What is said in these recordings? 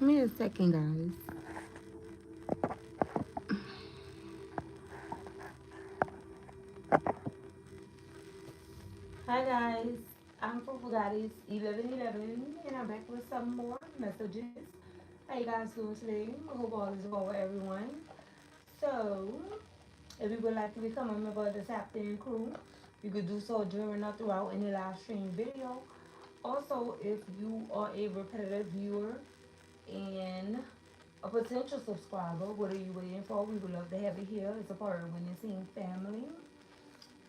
me a second, guys. Hi guys, I'm Fufu Goddess 1111 and I'm back with some more messages. How you guys doing today? I hope all is well with everyone. So, if you would like to become a member of the Tap In crew, you could do so during or throughout any live stream video. Also, if you are a repetitive viewer and a potential subscriber, what are you waiting for? We would love to have you here as a part of the Winning Team family.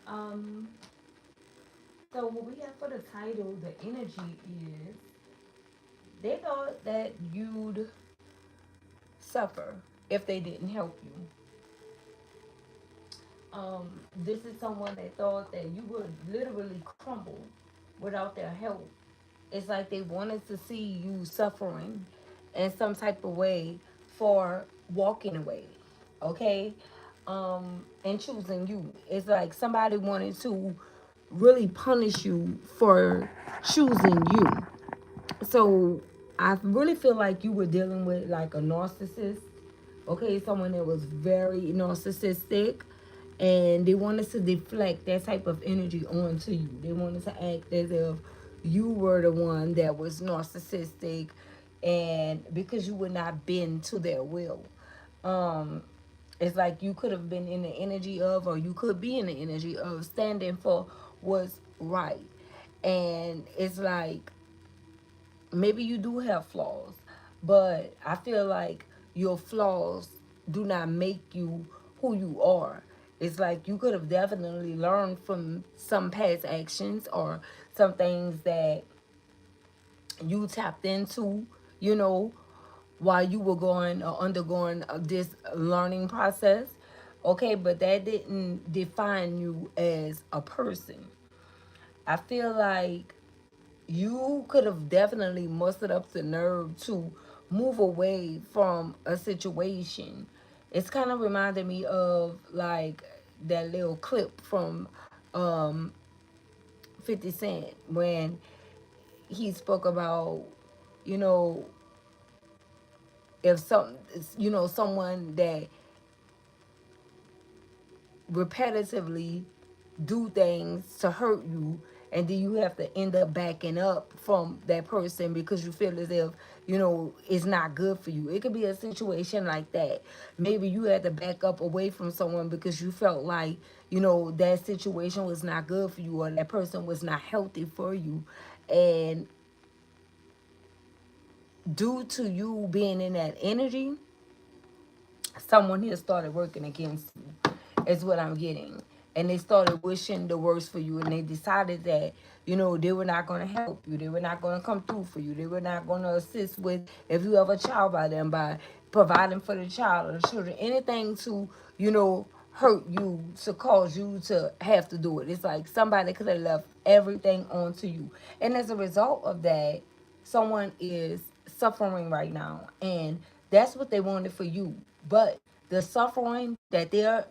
Um, so what we have for the title, the energy is they thought that you'd suffer if they didn't help you. This is someone that thought that you would literally crumble without their help. It's like they wanted to see you suffering in some type of way for walking away, okay? And choosing you. It's like somebody wanted to really punish you for choosing you. So I really feel like you were dealing with like a narcissist, okay, someone that was very narcissistic, and they wanted to deflect that type of energy onto you. They wanted to act as if you were the one that was narcissistic, and because you would not bend to their will. Um, it's like you could have been in the energy of, or you could be in the energy of standing for what's right. And it's like maybe you do have flaws, but I feel like your flaws do not make you who you are. It's like you could have definitely learned from some past actions or some things that you tapped into, you know, while you were going or undergoing this learning process. Okay, but that didn't define you as a person. I feel like you could have definitely mustered up the nerve to move away from a situation. It's kind of reminded me of like that little clip from um 50 Cent when he spoke about, you know, if some, someone that repetitively do things to hurt you, and then you have to end up backing up from that person because you feel as if it's not good for you. It could be a situation like that. Maybe you had to back up away from someone because you felt like that situation was not good for you, or that person was not healthy for you. And due to you being in that energy, someone here started working against you, is what I'm getting. And they started wishing the worst for you, and they decided that they were not going to help you, they were not going to come through for you, they were not going to assist with, if you have a child, by them, by providing for the child or the children, anything to hurt you, to cause you to have to do it. It's like somebody could have left everything onto you, and as a result of that, someone is suffering right now, and that's what they wanted for you. But the suffering that they're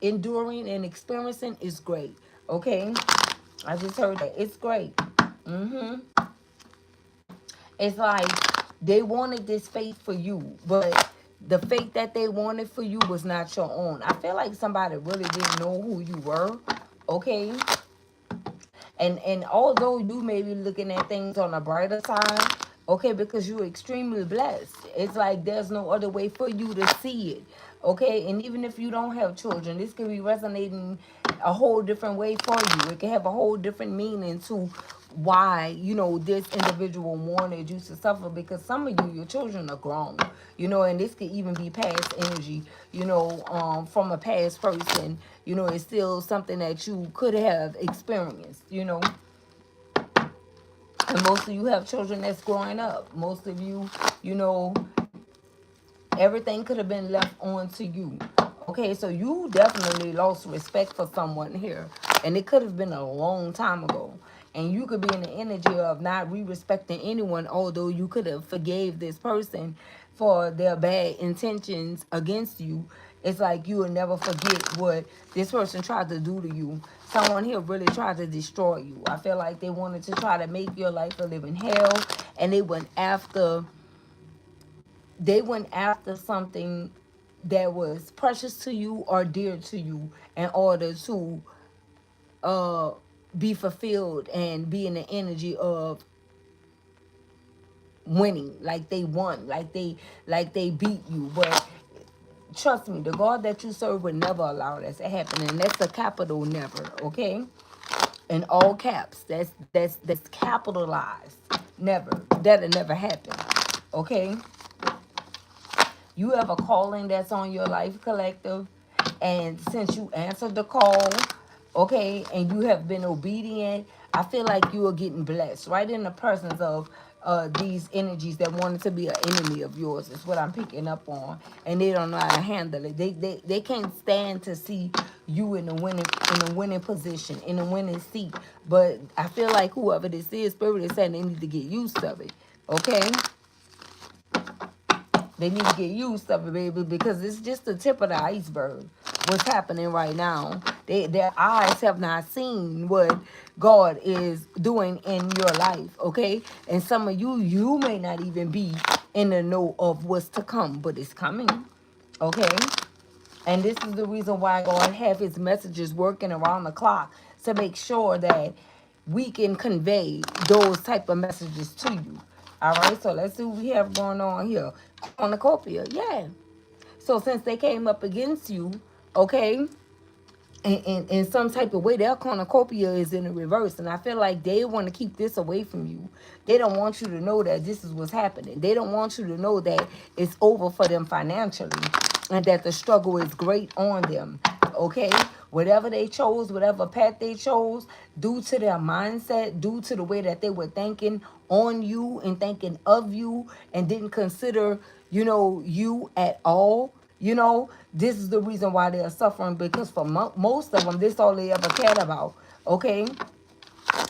enduring and experiencing is great. Okay, I just heard that it's great. hmm It's like they wanted this faith for you, but the faith that they wanted for you was not your own. I feel like somebody really didn't know who you were. Okay, and although you may be looking at things on a brighter side, okay, because you're extremely blessed, it's like there's no other way for you to see it. Okay, and even if you don't have children, this could be resonating a whole different way for you. It can have a whole different meaning to why this individual wanted you to suffer, because some of you, your children are grown, and this could even be past energy, from a past person. It's still something that you could have experienced, and most of you have children that's growing up. Most of you, you know everything could have been left on to you. Okay, so you definitely lost respect for someone here, and it could have been a long time ago. And you could be in the energy of not re-respecting anyone, although you could have forgave this person for their bad intentions against you. It's like you will never forget what this person tried to do to you. Someone here really tried to destroy you. I feel like they wanted to try to make your life a living hell, and they went after they went after something that was precious to you or dear to you in order to uh be fulfilled and be in the energy of winning, like they won, like they beat you. But trust me, the God that you serve would never allow that to happen, and that's a capital never, okay? In all caps. That's capitalized. Never. That'll never happen. Okay? You have a calling that's on your life, collective, and since you answered the call, okay, and you have been obedient, I feel like you are getting blessed right in the presence of these energies that wanted to be an enemy of yours is what I'm picking up on, and they don't know how to handle it. They can't stand to see you in a winning position, in a winning seat. But I feel like whoever this is, spirit is saying they need to get used of it. Okay, they need to get used to it, baby, because it's just the tip of the iceberg. What's happening right now? Their eyes have not seen what God is doing in your life, okay? And some of you may not even be in the know of what's to come, but it's coming, okay? And this is the reason why God have his messages working around the clock to make sure that we can convey those type of messages to you. All right, so let's see what we have going on here. Cornucopia, yeah. So since they came up against you, okay, in some type of way, their cornucopia is in the reverse. And I feel like they want to keep this away from you. They don't want you to know that this is what's happening. They don't want you to know that it's over for them financially and that the struggle is great on them. Okay? Whatever they chose, whatever path they chose, due to their mindset, due to the way that they were thinking on you and thinking of you and didn't consider, you at all. This is the reason why they are suffering, because for most of them, this all they ever cared about. Okay,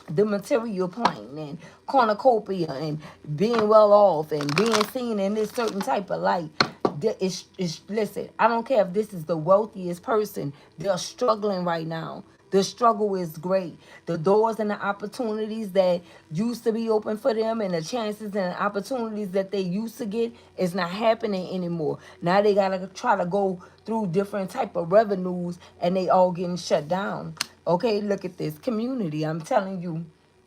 the material plane and cornucopia and being well off and being seen in this certain type of light. Listen, I don't care if this is the wealthiest person, they're struggling right now. The struggle is great. The doors and the opportunities that used to be open for them and the chances and the opportunities that they used to get is not happening anymore. Now they gotta try to go through different type of revenues and they all getting shut down. Okay, look at this community. I'm telling you.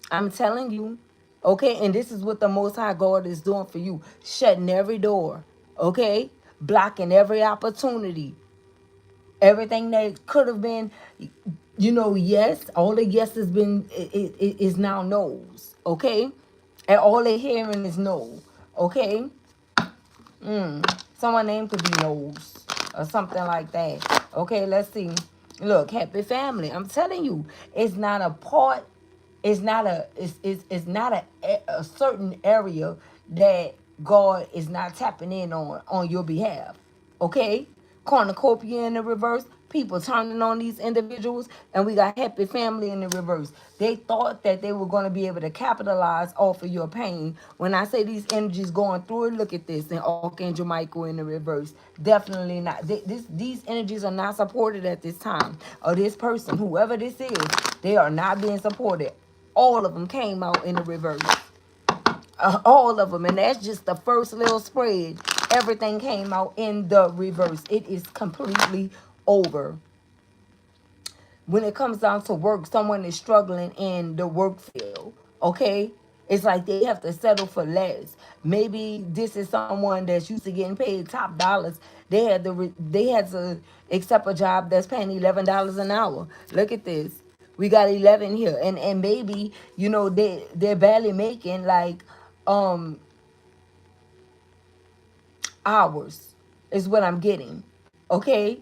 I'm telling you. Okay, and this is what the Most High God is doing for you. Shutting every door. Okay? Blocking every opportunity. Everything that could have been, yes, all the yes has been, it is now no's. Okay? And all they're hearing is no. Okay? Someone name could be Knowles or something like that. Okay, let's see. Look, happy family. I'm telling you, it's not a part. It's not a certain area that God is not tapping in on your behalf. Okay, cornucopia in the reverse. People turning on these individuals, and we got happy family in the reverse. They thought that they were going to be able to capitalize off of your pain. When I say these energies going through it, look at this, and Archangel Michael in the reverse. Definitely not. These energies are not supported at this time. Or this person, whoever this is, they are not being supported. All of them came out in the reverse. All of them, and that's just the first little spread. Everything came out in the reverse. It is completely over. When it comes down to work, someone is struggling in the work field. Okay, it's like they have to settle for less. Maybe this is someone that's used to getting paid top dollars. They had to accept a job that's paying $11 an hour. Look at this. We got 11 here, and maybe they're barely making like um hours is what I'm getting. Okay,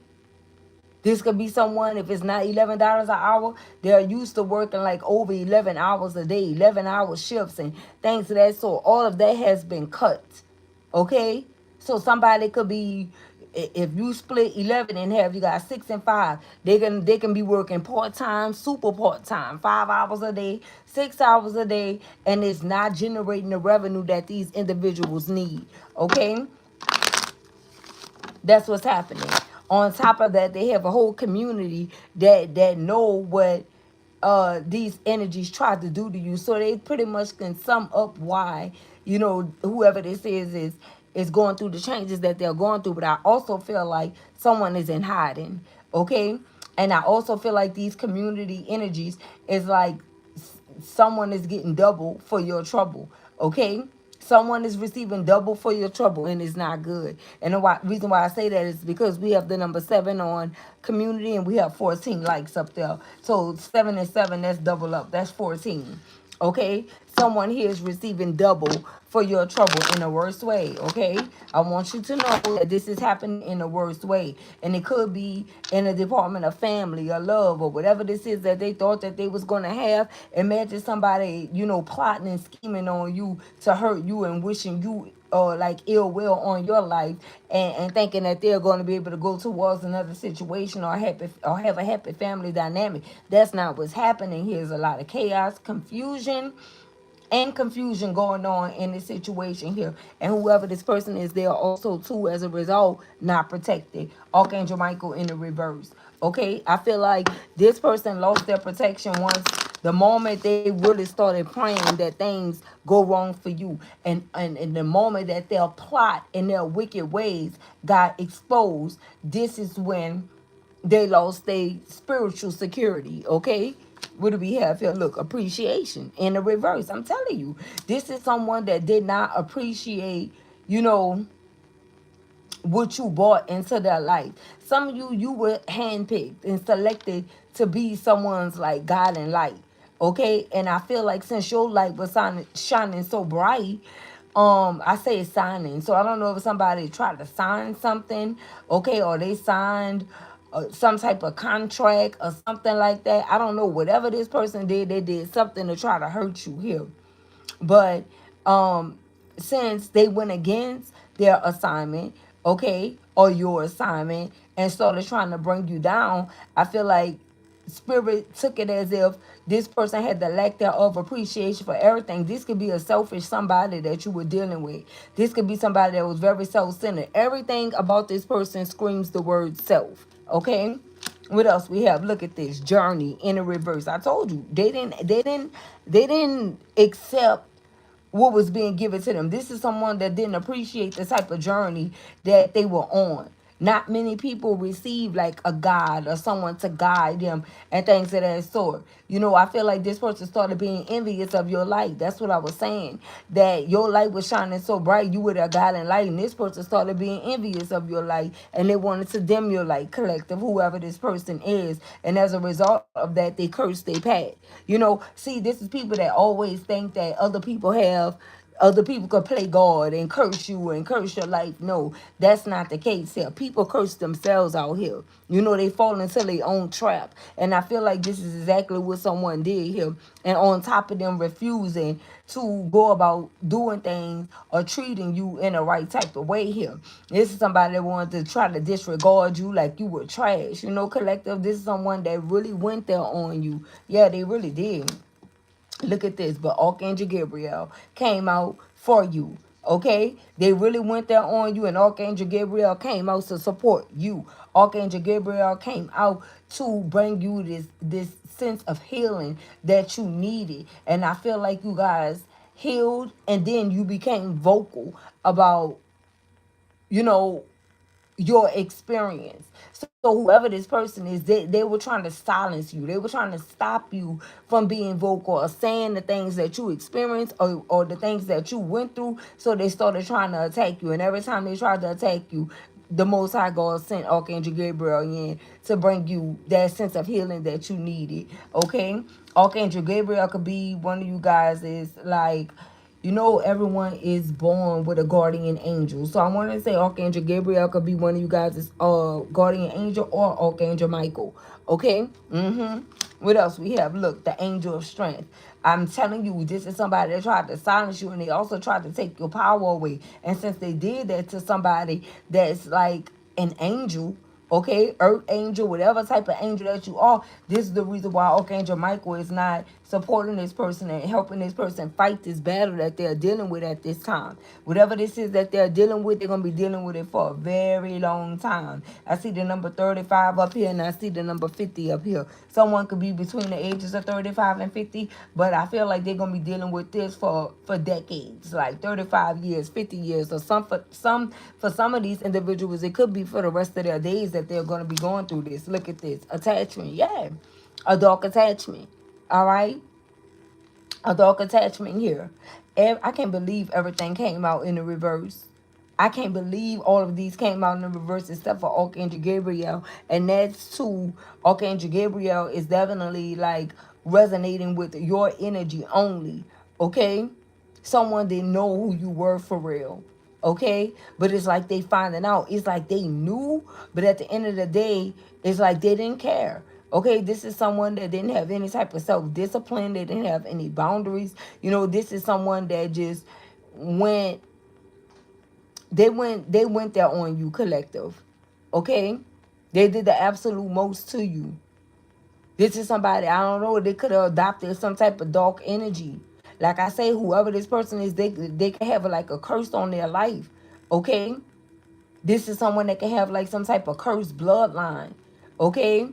this could be someone, if it's not $11 an hour, they're used to working like over 11 hours a day, 11-hour shifts and things of that sort. All of that has been cut. Okay? So somebody could be, if you split 11 in half, you got 6 and 5. They can be working part-time, super part-time, 5 hours a day, 6 hours a day, and it's not generating the revenue that these individuals need. Okay? That's what's happening. On top of that, they have a whole community that know what these energies try to do to you. So they pretty much can sum up why, whoever this is is going through the changes that they're going through, but I also feel like someone is in hiding. Okay. And I also feel like these community energies is like someone is getting double for your trouble. Okay. Someone is receiving double for your trouble, and it's not good. And the reason why I say that is because we have the number 7 on community, and we have 14 likes up there. So 7 and 7, that's double up. That's 14. Okay, someone here is receiving double for your trouble in a worse way. Okay, I want you to know that this is happening in a worse way, and it could be in a department of family or love or whatever this is that they thought that they was going to have. Imagine somebody, plotting and scheming on you to hurt you and wishing you or like ill will on your life, and thinking that they're going to be able to go towards another situation or happy or have a happy family dynamic. That's not what's happening. Here's a lot of chaos, confusion going on in this situation here. And whoever this person is, they are also too, as a result, not protected. Archangel Michael in the reverse. Okay, I feel like this person lost their protection once the moment they really started praying that things go wrong for you, and the moment that their plot and their wicked ways got exposed, this is when they lost their spiritual security. Okay, what do we have here? Look, appreciation in the reverse. I'm telling you, this is someone that did not appreciate, you know, what you brought into their life. Some of you were handpicked and selected to be someone's like guiding light. Okay, and I feel like since your light was shining so bright, I say it's signing. So I don't know if somebody tried to sign something, okay, or they signed some type of contract or something like that. I don't know. Whatever this person did, they did something to try to hurt you here. But since they went against their assignment, okay, or your assignment, and started trying to bring you down, I feel like spirit took it as if this person had the lack thereof appreciation for everything. This could be a selfish somebody that you were dealing with. This could be somebody that was very self-centered. Everything about this person screams the word self. Okay. What else we have? Look at this journey in the reverse. I told you they didn't accept what was being given to them. This is someone that didn't appreciate the type of journey that they were on. Not many people receive like a guide or someone to guide them and things of that sort. I feel like this person started being envious of your light. That's what I was saying. That your light was shining so bright, you were a guiding light, and this person started being envious of your light, and they wanted to dim your light, collective, whoever this person is. And as a result of that, they cursed their path. See, this is people that always think that other people could play God and curse you and curse your life. No, that's not the case here. People curse themselves out here. They fall into their own trap. And I feel like this is exactly what someone did here. And on top of them refusing to go about doing things or treating you in the right type of way here. This is somebody that wanted to try to disregard you like you were trash. Collective, this is someone that really went there on you. Yeah, they really did. Look at this. But Archangel Gabriel came out for you. Okay? They really went there on you, and Archangel Gabriel came out to support you. Archangel Gabriel came out to bring you this sense of healing that you needed. And I feel like you guys healed, and then you became vocal about, you know, your experience. So whoever this person is, they were trying to silence you. They were trying to stop you from being vocal or saying the things that you experienced, or the things that you went through. So they started trying to attack you. And every time they tried to attack you, the Most High God sent Archangel Gabriel in to bring you that sense of healing that you needed. Okay? Archangel Gabriel could be one of you guys is like, everyone is born with a guardian angel. So I want to say Archangel Gabriel could be one of you guys' guardian angel, or Archangel Michael. Okay? What else we have? Look, the angel of strength. I'm telling you, this is somebody that tried to silence you, and they also tried to take your power away. And since they did that to somebody that's like an angel, Okay, earth angel, whatever type of angel that you are, this is the reason why Archangel Michael is not supporting this person and helping this person fight this battle that they're dealing with at this time. Whatever this is that they're dealing with, they're going to be dealing with it for a very long time. I see the number 35 up here and I see the number 50 up here. Someone could be between the ages of 35 and 50, but I feel like they're going to be dealing with this for decades, like 35 years, 50 years, or for some of these individuals, it could be for the rest of their days that they're going to be going through this. Look at this. Attachment. Yeah. A dark attachment. All right. A dark attachment here. I can't believe everything came out in the reverse. I can't believe all of these came out in the reverse except for Archangel Gabriel. And that's too, Archangel Gabriel is definitely like resonating with your energy only. Okay? Someone didn't know who you were for real. Okay? But it's like they finding out. It's like they knew, but at the end of the day, it's like they didn't care. Okay, this is someone that didn't have any type of self-discipline. They didn't have any boundaries. This is someone that just went they went there on you, collective. Okay? They did the absolute most to you. This is somebody, I don't know, they could have adopted some type of dark energy. Like I say, whoever this person is, they could have like a curse on their life. Okay? This is someone that can have like some type of cursed bloodline. Okay?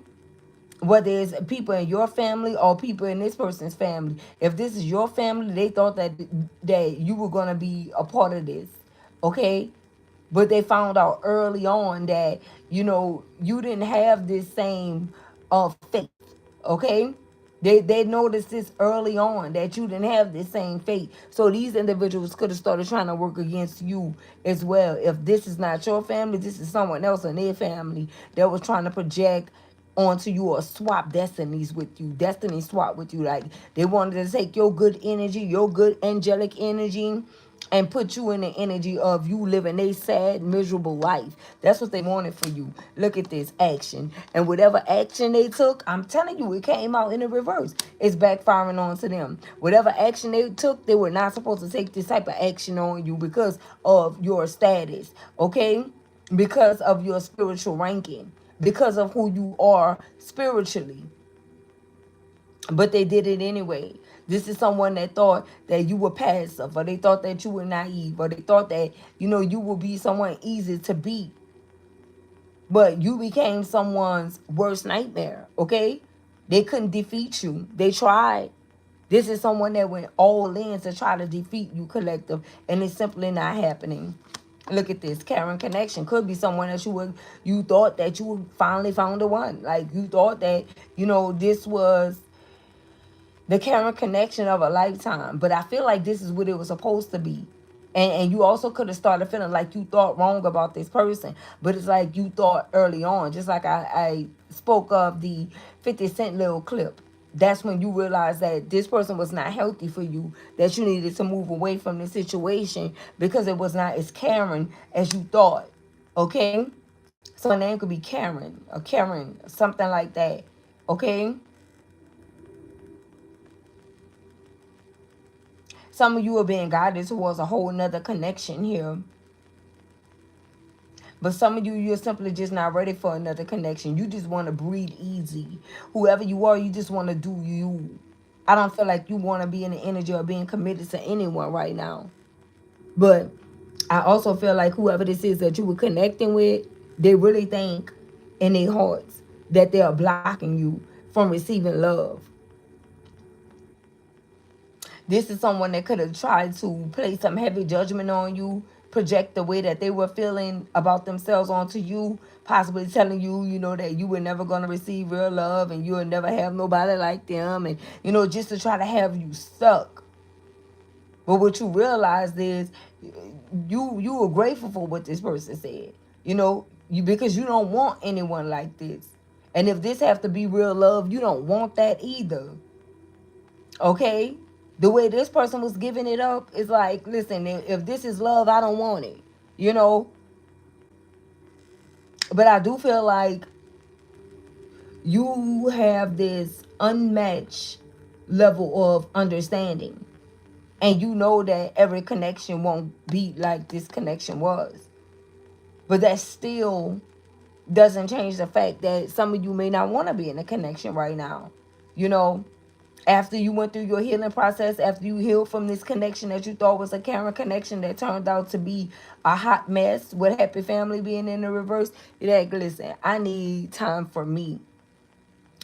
Whether it's people in your family or people in this person's family. If this is your family, they thought that you were gonna be a part of this. Okay? But they found out early on that you didn't have this same faith. Okay, they noticed this early on that you didn't have this same faith. So these individuals could have started trying to work against you as well. If this is not your family, this is someone else in their family that was trying to project onto you or swap destinies with you, destiny swap with you. Like they wanted to take your good energy, your good angelic energy, and put you in the energy of you living a sad, miserable life. That's what they wanted for you. Look at this action. And whatever action they took, I'm telling you, it came out in the reverse. It's backfiring onto them. Whatever action they took, they were not supposed to take this type of action on you because of your status, okay? Because of your spiritual ranking, because of who you are spiritually. But they did it anyway. This is someone that thought that you were passive, or they thought that you were naive, or they thought that, you would be someone easy to beat. But you became someone's worst nightmare, okay? They couldn't defeat you. They tried. This is someone that went all in to try to defeat you, collective, and it's simply not happening. Look at this. Karen connection could be someone that you thought that you finally found the one. Like you thought that, this was the Karen connection of a lifetime. But I feel like this is what it was supposed to be. And you also could have started feeling like you thought wrong about this person. But it's like you thought early on. Just like I spoke of the 50 Cent little clip. That's when you realize that this person was not healthy for you. That you needed to move away from the situation because it was not as caring as you thought. Okay? So her name could be Karen or Karen, something like that. Okay? Some of you are being guided towards a whole nother connection here. But some of you, you're simply just not ready for another connection. You just want to breathe easy. Whoever you are, you just want to do you. I don't feel like you want to be in the energy of being committed to anyone right now. But I also feel like whoever this is that you were connecting with, they really think in their hearts that they are blocking you from receiving love. This is someone that could have tried to place some heavy judgment on you, project the way that they were feeling about themselves onto you, possibly telling you, that you were never going to receive real love and you would never have nobody like them. And, just to try to have you stuck. But what you realized is you were grateful for what this person said, because you don't want anyone like this. And if this have to be real love, you don't want that either. Okay? The way this person was giving it up is like, listen, if this is love, I don't want it, But I do feel like you have this unmatched level of understanding. And you know that every connection won't be like this connection was. But that's still doesn't change the fact that some of you may not want to be in a connection right now. You know, after you went through your healing process, after you healed from this connection that you thought was a caring connection that turned out to be a hot mess with happy family being in the reverse, you're like, listen, I need time for me.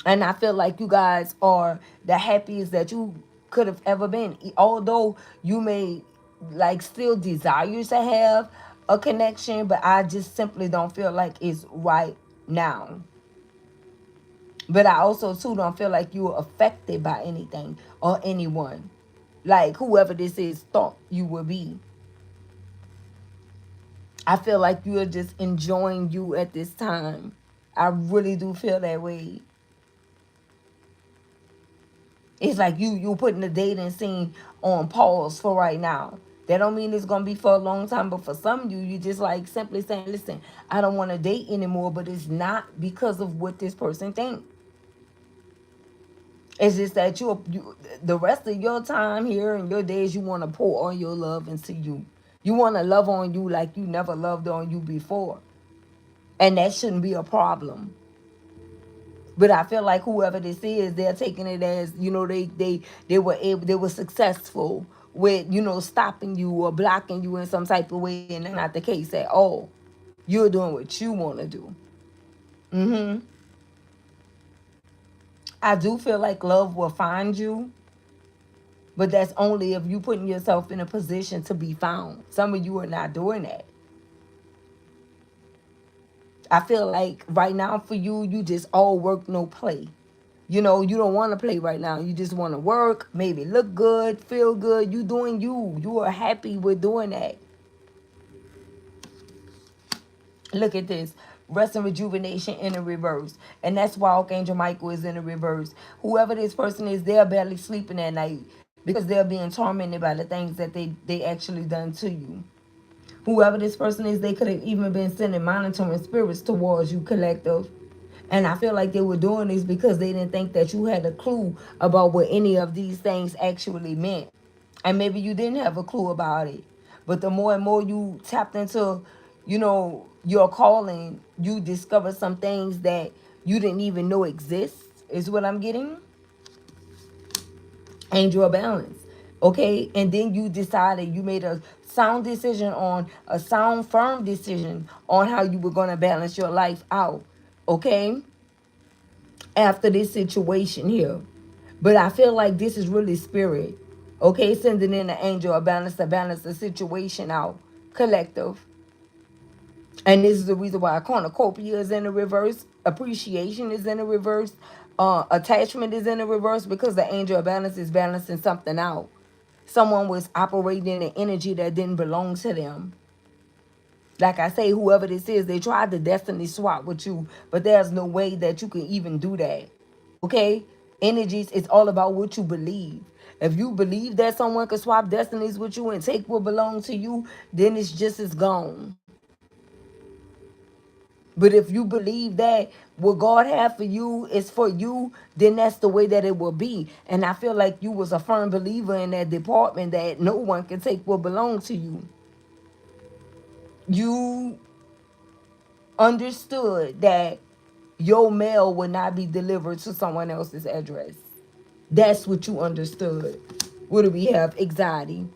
And I feel like you guys are the happiest that you could have ever been. Although you may like still desire to have a connection, but I just simply don't feel like it's right now. But I also too don't feel like you were affected by anything or anyone. Like whoever this is thought you would be. I feel like you are just enjoying you at this time. I really do feel that way. It's like you putting the dating scene on pause for right now. That don't mean it's gonna be for a long time, but for some of you, you just like simply saying, "Listen, I don't want to date anymore." But it's not because of what this person thinks. It's just that you the rest of your time here and your days, you want to pour all your love into you. You want to love on you like you never loved on you before, and that shouldn't be a problem. But I feel like whoever this is, they're taking it as, they were successful with, stopping you or blocking you in some type of way, and that's not the case at all. You're doing what you want to do. hmm I do feel like love will find you, but that's only if you putting yourself in a position to be found. Some of you are not doing that. I feel like right now for you, you just all work, no play. You don't want to play right now. You just want to work, maybe look good, feel good. You doing you. You are happy with doing that. Look at this. Rest and rejuvenation in the reverse. And that's why Archangel Michael is in the reverse. Whoever this person is, they're barely sleeping at night because they're being tormented by the things that they actually done to you. Whoever this person is, they could have even been sending monitoring spirits towards you, collective. And I feel like they were doing this because they didn't think that you had a clue about what any of these things actually meant. And maybe you didn't have a clue about it. But the more and more you tapped into, your calling, you discover some things that you didn't even know exist, is what I'm getting. And your balance. Okay? And then you decided, you made a sound decision, on a sound, firm decision on how you were going to balance your life out. Okay? After this situation here. But I feel like this is really spirit. Okay, sending in an angel a balance to balance the situation out. Collective. And this is the reason why cornucopia is in the reverse. Appreciation is in the reverse. Attachment is in the reverse because the angel of balance is balancing something out. Someone was operating in an energy that didn't belong to them. Like I say, whoever this is, they tried to destiny swap with you, but there's no way that you can even do that. Okay? Energies, it's all about what you believe. If you believe that someone could swap destinies with you and take what belongs to you, then it's just as gone. But if you believe that what God had for you is for you, then that's the way that it will be. And I feel like you was a firm believer in that department that no one can take what belongs to you. You understood that your mail would not be delivered to someone else's address. That's what you understood. What do we have? Anxiety.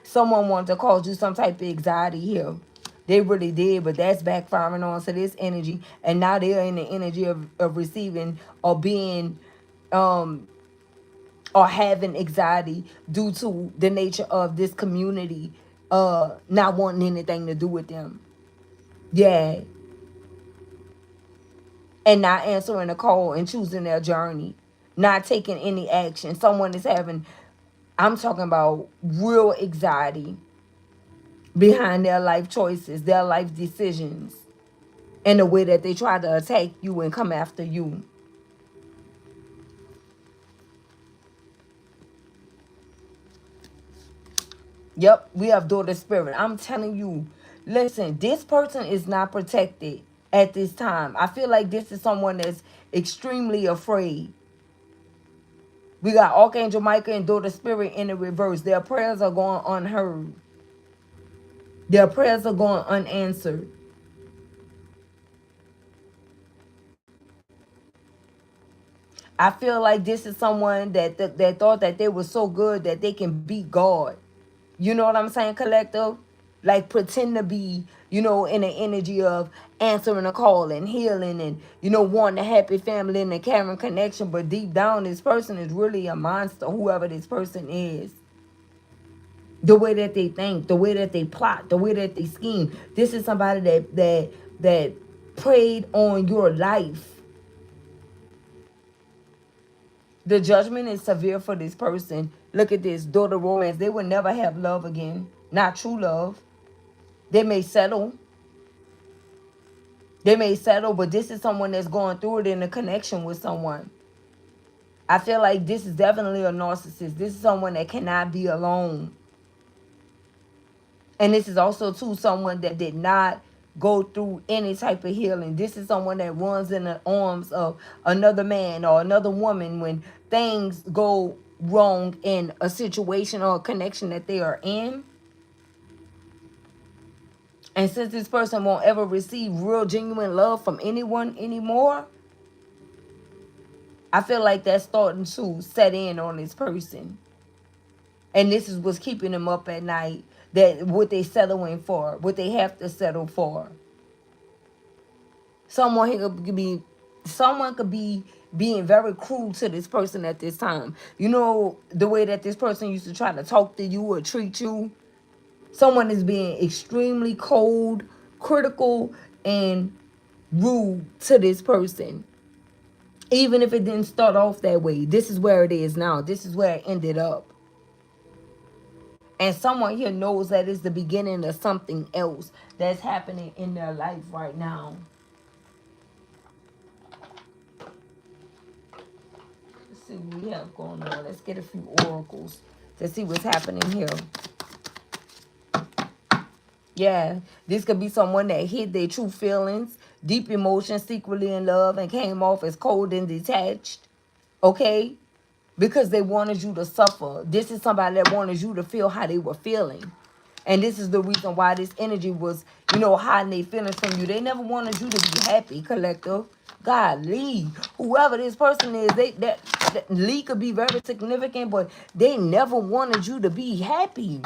Someone wanted to cause you some type of anxiety here. They really did, but that's backfiring on to this energy. And now they're in the energy of receiving or being or having anxiety due to the nature of this community not wanting anything to do with them. Yeah. And not answering a call and choosing their journey. Not taking any action. Someone is having, I'm talking about real anxiety behind their life choices, their life decisions, and the way that they try to attack you and come after you. Yep, we have daughter spirit. I'm telling you, listen, this person is not protected at this time. I feel like this is someone that's extremely afraid. We got Archangel Michael and daughter spirit in the reverse. Their prayers are going unheard. Their prayers are going unanswered. I feel like this is someone that thought that they were so good that they can beat God. You know what I'm saying, collective? Like pretend to be, in the energy of answering a call and healing and, wanting a happy family and a caring connection. But deep down, this person is really a monster, whoever this person is. The way that they think, the way that they plot, the way that they scheme. This is somebody that preyed on your life. The judgment is severe for this person. Look at this, daughter romance. They will never have love again. Not true love. They may settle. They may settle, but this is someone that's going through it in a connection with someone. I feel like this is definitely a narcissist. This is someone that cannot be alone. And this is also, too, someone that did not go through any type of healing. This is someone that runs in the arms of another man or another woman when things go wrong in a situation or a connection that they are in. And since this person won't ever receive real, genuine love from anyone anymore, I feel like that's starting to set in on this person. And this is what's keeping them up at night. That what they settling for, what they have to settle for. Someone could be being very cruel to this person at this time. You know, the way that this person used to try to talk to you or treat you. Someone is being extremely cold, critical, and rude to this person. Even if it didn't start off that way, this is where it is now. This is where it ended up. And someone here knows that it's the beginning of something else that's happening in their life right now. Let's see what we have going on. Let's get a few oracles to see what's happening here. Yeah, this could be someone that hid their true feelings, deep emotions, secretly in love, and came off as cold and detached. Okay? Because they wanted you to suffer. This is somebody that wanted you to feel how they were feeling. And this is the reason why this energy was, hiding their feelings from you. They never wanted you to be happy, collective. Golly, whoever this person is, that Lee could be very significant, but they never wanted you to be happy.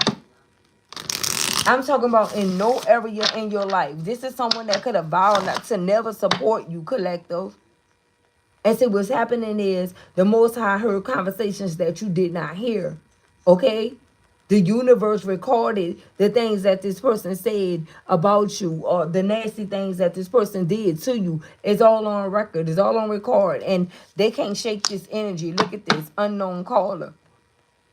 I'm talking about in no area in your life. This is someone that could have vowed not to never support you, collective. And see, what's happening is the Most High heard conversations that you did not hear. Okay? The universe recorded the things that this person said about you or the nasty things that this person did to you. It's all on record. It's all on record. And they can't shake this energy. Look at this unknown caller.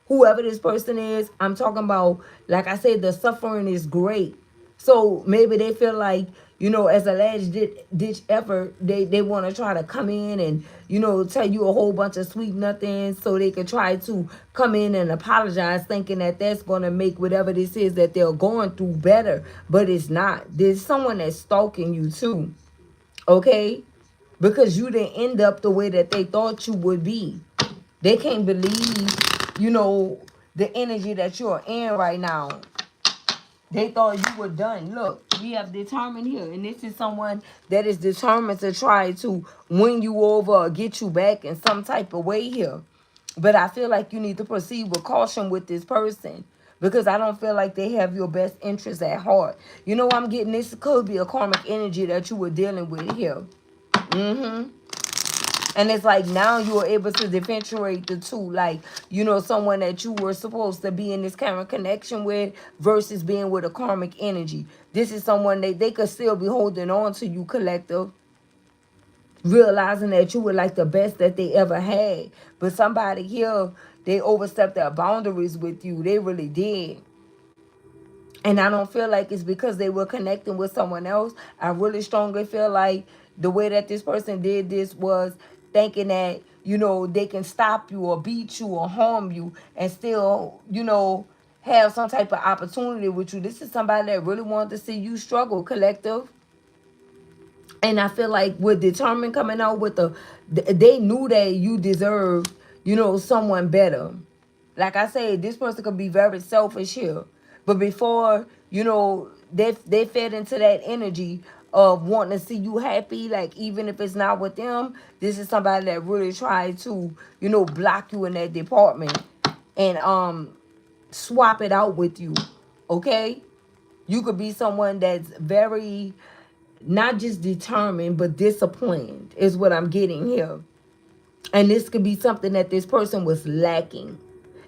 Whoever this person is, I'm talking about, like I said, the suffering is great. So maybe they feel like, as a last ditch effort, they want to try to come in and, tell you a whole bunch of sweet nothings so they can try to come in and apologize, thinking that that's going to make whatever this is that they're going through better. But it's not. There's someone that's stalking you too. Okay? Because you didn't end up the way that they thought you would be. They can't believe, the energy that you're in right now. They thought you were done. Look, we have determined here. And this is someone that is determined to try to win you over or get you back in some type of way here. But I feel like you need to proceed with caution with this person. Because I don't feel like they have your best interest at heart. I'm getting this could be a karmic energy that you were dealing with here. And it's like now you are able to differentiate the two. Like, someone that you were supposed to be in this karmic connection with versus being with a karmic energy. This is someone that they could still be holding on to you, collective. Realizing that you were like the best that they ever had. But somebody here, they overstepped their boundaries with you. They really did. And I don't feel like it's because they were connecting with someone else. I really strongly feel like the way that this person did this was thinking that, they can stop you or beat you or harm you and still, have some type of opportunity with you. This is somebody that really wanted to see you struggle, collective. And I feel like with determined coming out with they knew that you deserved, someone better. Like I said, this person could be very selfish here. But before, they fed into that energy of wanting to see you happy. Like even if it's not with them, this is somebody that really tried to, block you in that department and swap it out with you. Okay? You could be someone that's very not just determined but disciplined is what I'm getting here. And this could be something that this person was lacking.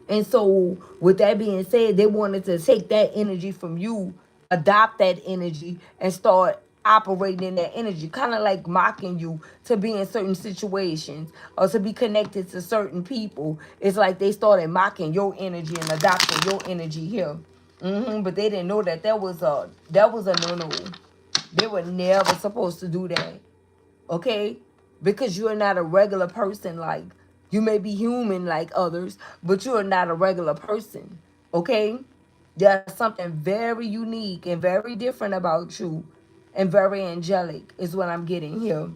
And so, with that being said, they wanted to take that energy from you, adopt that energy, and start operating in that energy, kind of like mocking you to be in certain situations or to be connected to certain people. It's like they started mocking your energy and adopting your energy here. But they didn't know that that was a no no. They were never supposed to do that. Okay, because you're not a regular person. Like, you may be human like others, but you're not a regular person. Okay, there's something very unique and very different about you, and very angelic is what I'm getting here.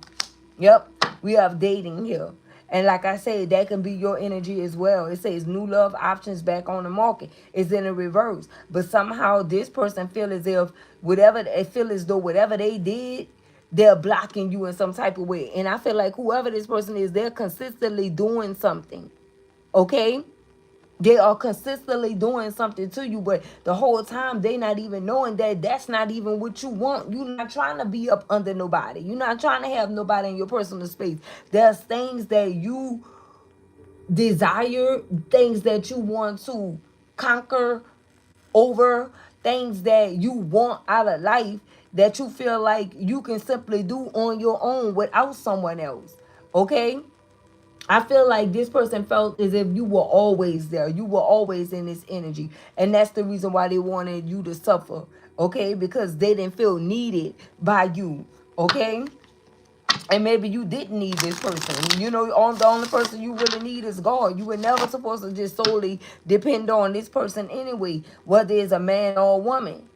Yep, we have dating here. And like I said, that can be your energy as well. It says new love options back on the market. It's in the reverse. But somehow this person feel as if whatever they feel as though whatever they did, they're blocking you in some type of way. And I feel like whoever this person is, they're consistently doing something. Okay? They are consistently doing something to you, but the whole time they not even knowing that that's not even what you want. You're not trying to be up under nobody. You're not trying to have nobody in your personal space. There's things that you desire, things that you want to conquer over, things that you want out of life that you feel like you can simply do on your own without someone else. Okay? I feel like this person felt as if you were always there. You were always in this energy. And that's the reason why they wanted you to suffer. Okay? Because they didn't feel needed by you. Okay? And maybe you didn't need this person. The only person you really need is God. You were never supposed to just solely depend on this person anyway, whether it's a man or a woman.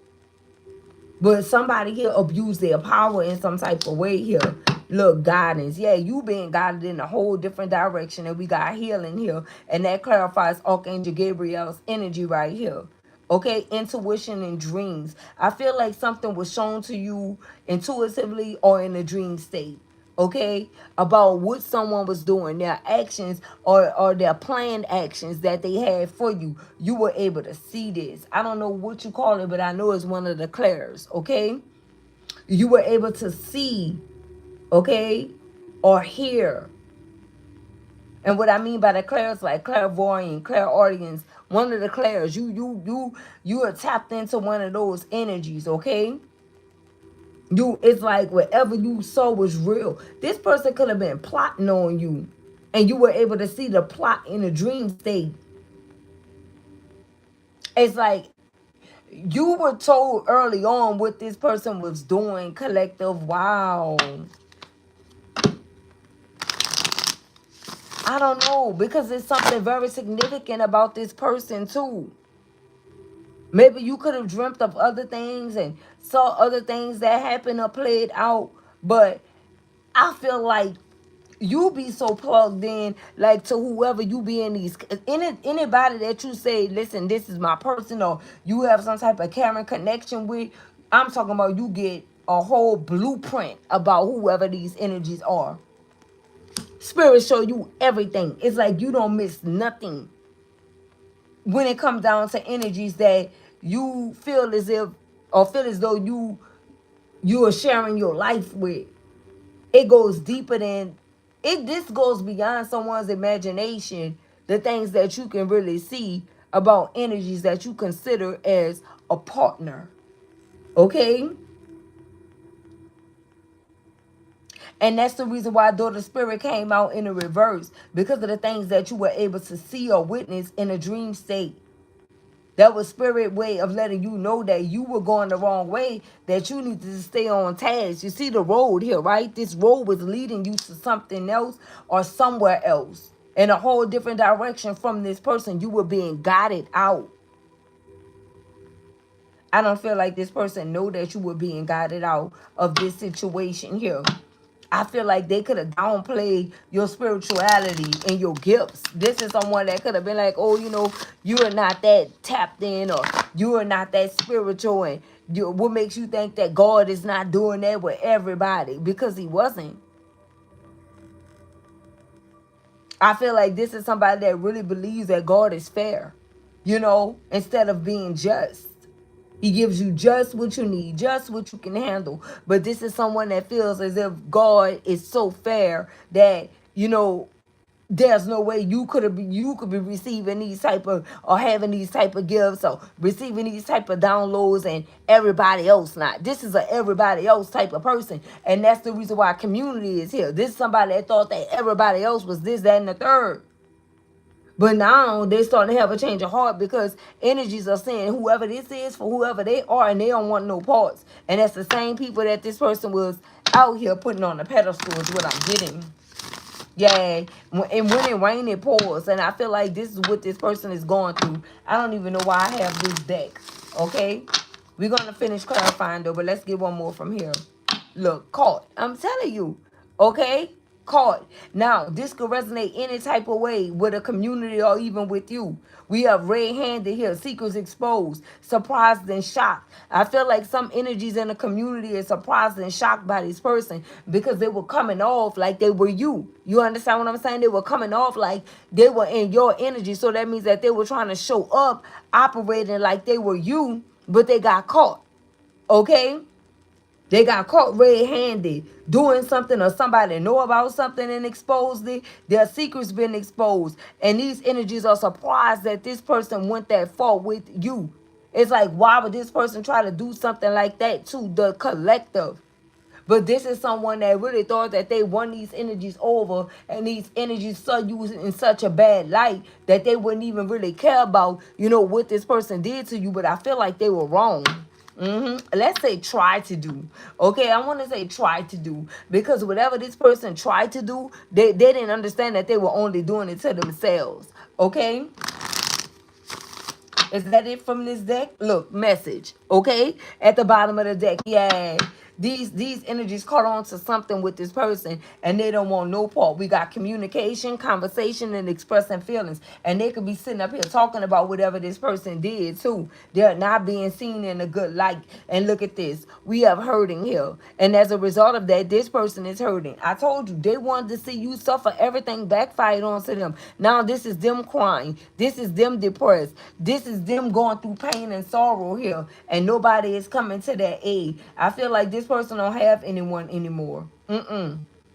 But somebody here abused their power in some type of way here. Look, guidance. Yeah, you being guided in a whole different direction. And we got healing here. And that clarifies Archangel Gabriel's energy right here. Okay, intuition and dreams. I feel like something was shown to you intuitively or in a dream state. Okay, about what someone was doing, their actions or their planned actions that they had for you. You were able to see this. I don't know what you call it, but I know it's one of the clairs. Okay, you were able to see, okay, or hear. And what I mean by the clairs, like clairvoyant, clairaudience, one of the clairs, you are tapped into one of those energies. Okay, it's like whatever you saw was real. This person could have been plotting on you, and you were able to see the plot in a dream state. It's like you were told early on what this person was doing. Collective. Wow. I don't know, because it's something very significant about this person too. Maybe you could have dreamt of other things and saw other things that happened or played out, but I feel like you be so plugged in, like, to whoever you be in these, anybody that you say, listen, this is my person, or you have some type of caring connection with. I'm talking about you get a whole blueprint about whoever these energies are. Spirit show you everything. It's like you don't miss nothing when it comes down to energies that you feel as if, or feel as though you are sharing your life with. It goes deeper than it. This goes beyond someone's imagination. The things that you can really see about energies that you consider as a partner. Okay? And that's the reason why Daughter Spirit came out in the reverse, because of the things that you were able to see or witness in a dream state. That was Spirit way of letting you know that you were going the wrong way, that you need to stay on task. You see the road here, right? This road was leading you to something else or somewhere else in a whole different direction from this person. You were being guided out. I don't feel like this person know that you were being guided out of this situation here. I feel like they could have downplayed your spirituality and your gifts. This is someone that could have been like, oh, you are not that tapped in, or you are not that spiritual, and what makes you think that God is not doing that with everybody? Because he wasn't. I feel like this is somebody that really believes that God is fair, instead of being just. He gives you just what you need, just what you can handle. But this is someone that feels as if God is so fair that, there's no way you could be receiving these type of, or having these type of gifts, or receiving these type of downloads, and everybody else not. This is a everybody else type of person, and that's the reason why community is here. This is somebody that thought that everybody else was this, that, and the third. But now they're starting to have a change of heart, because energies are saying whoever this is for whoever they are, and they don't want no parts. And that's the same people that this person was out here putting on the pedestal, is what I'm getting. Yeah, and when it rains, it pours. And I feel like this is what this person is going through. I don't even know why I have this deck. Okay? We're going to finish clarifying, though, but let's get one more from here. Look, caught. I'm telling you. Okay? Caught. Now, this could resonate any type of way with a community or even with you. We have red-handed here, secrets exposed, surprised and shocked. I feel like some energies in the community are surprised and shocked by this person, because they were coming off like they were you. You understand what I'm saying? They were coming off like they were in your energy. So that means that they were trying to show up, operating like they were you, but they got caught. Okay? They got caught red-handed doing something, or somebody know about something and exposed it. Their secrets been exposed. And these energies are surprised that this person went that far with you. It's like, why would this person try to do something like that to the collective? But this is someone that really thought that they won these energies over, and these energies saw you in such a bad light that they wouldn't even really care about, what this person did to you. But I feel like they were wrong. Let's say try to do. Okay, I want to say try to do, because whatever this person tried to do, they didn't understand that they were only doing it to themselves. Okay, is that it from this deck? Look, message. Okay, at the bottom of the deck. Yeah. These energies caught on to something with this person, and they don't want no part. We got communication, conversation, and expressing feelings. And they could be sitting up here talking about whatever this person did too. They're not being seen in a good light. And look at this. We have hurting here. And as a result of that, this person is hurting. I told you, they wanted to see you suffer. Everything backfired onto them. Now this is them crying. This is them depressed. This is them going through pain and sorrow here. And nobody is coming to their aid. I feel like this person don't have anyone anymore.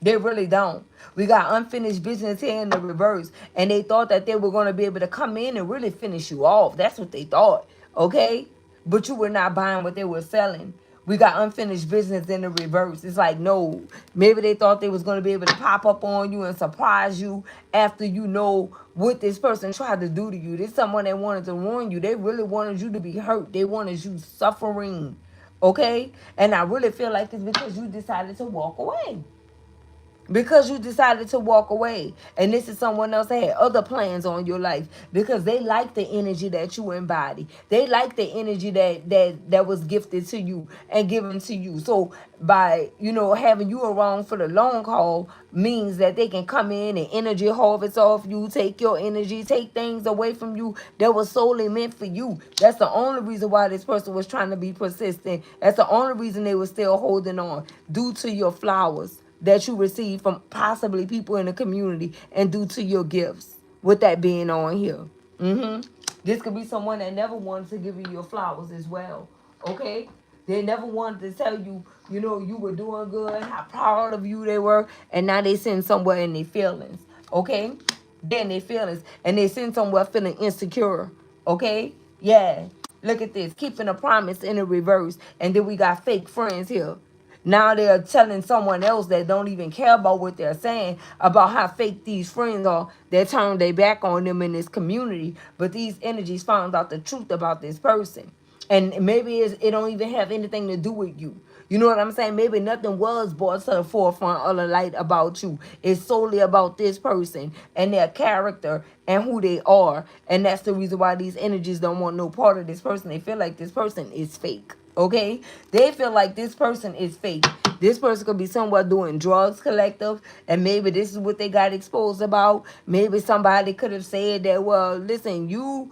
They really don't. We got unfinished business here in the reverse. And they thought that they were going to be able to come in and really finish you off. That's what they thought. Okay? But you were not buying what they were selling. We got unfinished business in the reverse. It's like, no. Maybe they thought they was going to be able to pop up on you and surprise you after you know what this person tried to do to you. This someone that wanted to ruin you. They really wanted you to be hurt. They wanted you suffering. Okay? And I really feel like it's because you decided to walk away. Because you decided to walk away. And this is someone else that had other plans on your life, because they like the energy that you embody. They like the energy that was gifted to you and given to you. So by having you around for the long haul means that they can come in and energy harvest off you, take your energy, take things away from you that was solely meant for you. That's the only reason why this person was trying to be persistent. That's the only reason they were still holding on, due to your flowers that you receive from possibly people in the community, and due to your gifts, with that being on here. This could be someone that never wanted to give you your flowers as well. Okay? They never wanted to tell you, you were doing good, how proud of you they were, and now they sitting somewhere in their feelings. Okay? They're in their feelings, and they sitting somewhere feeling insecure. Okay? Yeah. Look at this. Keeping a promise in the reverse. And then we got fake friends here. Now they're telling someone else that don't even care about what they're saying about how fake these friends are. They turned their back on them in this community. But these energies found out the truth about this person. And maybe it don't even have anything to do with you. You know what I'm saying? Maybe nothing was brought to the forefront of the light about you. It's solely about this person and their character and who they are. And that's the reason why these energies don't want no part of this person. They feel like this person is fake. Okay? They feel like this person is fake. This person could be somewhere doing drugs collective, and maybe this is what they got exposed about. Maybe somebody could have said that, well, listen, you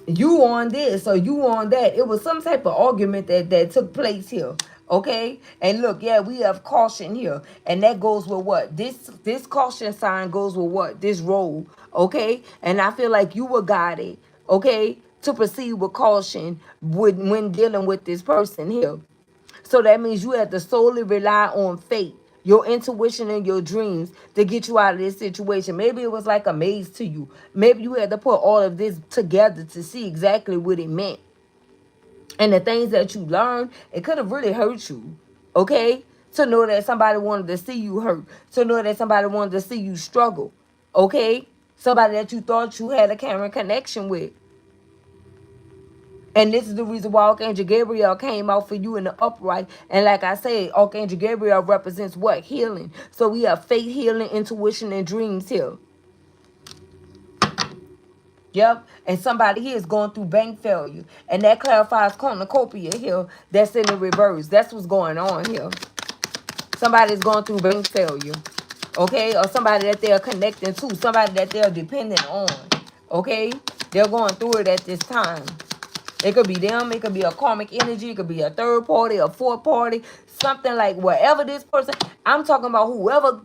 on this or you on that. It was some type of argument that took place here. Okay, and look, yeah, we have caution here, and that goes with what this caution sign goes with what this role. Okay, and I feel like you were guided, okay, to proceed with caution when dealing with this person here. So that means you have to solely rely on fate, your intuition, and your dreams to get you out of this situation. Maybe it was like a maze to you. Maybe you had to put all of this together to see exactly what it meant. And the things that you learned, it could have really hurt you. Okay? To know that somebody wanted to see you hurt. To know that somebody wanted to see you struggle. Okay? Somebody that you thought you had a caring connection with. And this is the reason why Archangel Gabriel came out for you in the upright. And like I said, Archangel Gabriel represents what? Healing. So we have faith, healing, intuition, and dreams here. Yep. And somebody here is going through bank failure. And that clarifies cornucopia here. That's in the reverse. That's what's going on here. Somebody's going through bank failure. Okay? Or somebody that they're connecting to. Somebody that they're dependent on. Okay? They're going through it at this time. It could be them. It could be a karmic energy. It could be a third party, a fourth party, something like whatever this person. I'm talking about whoever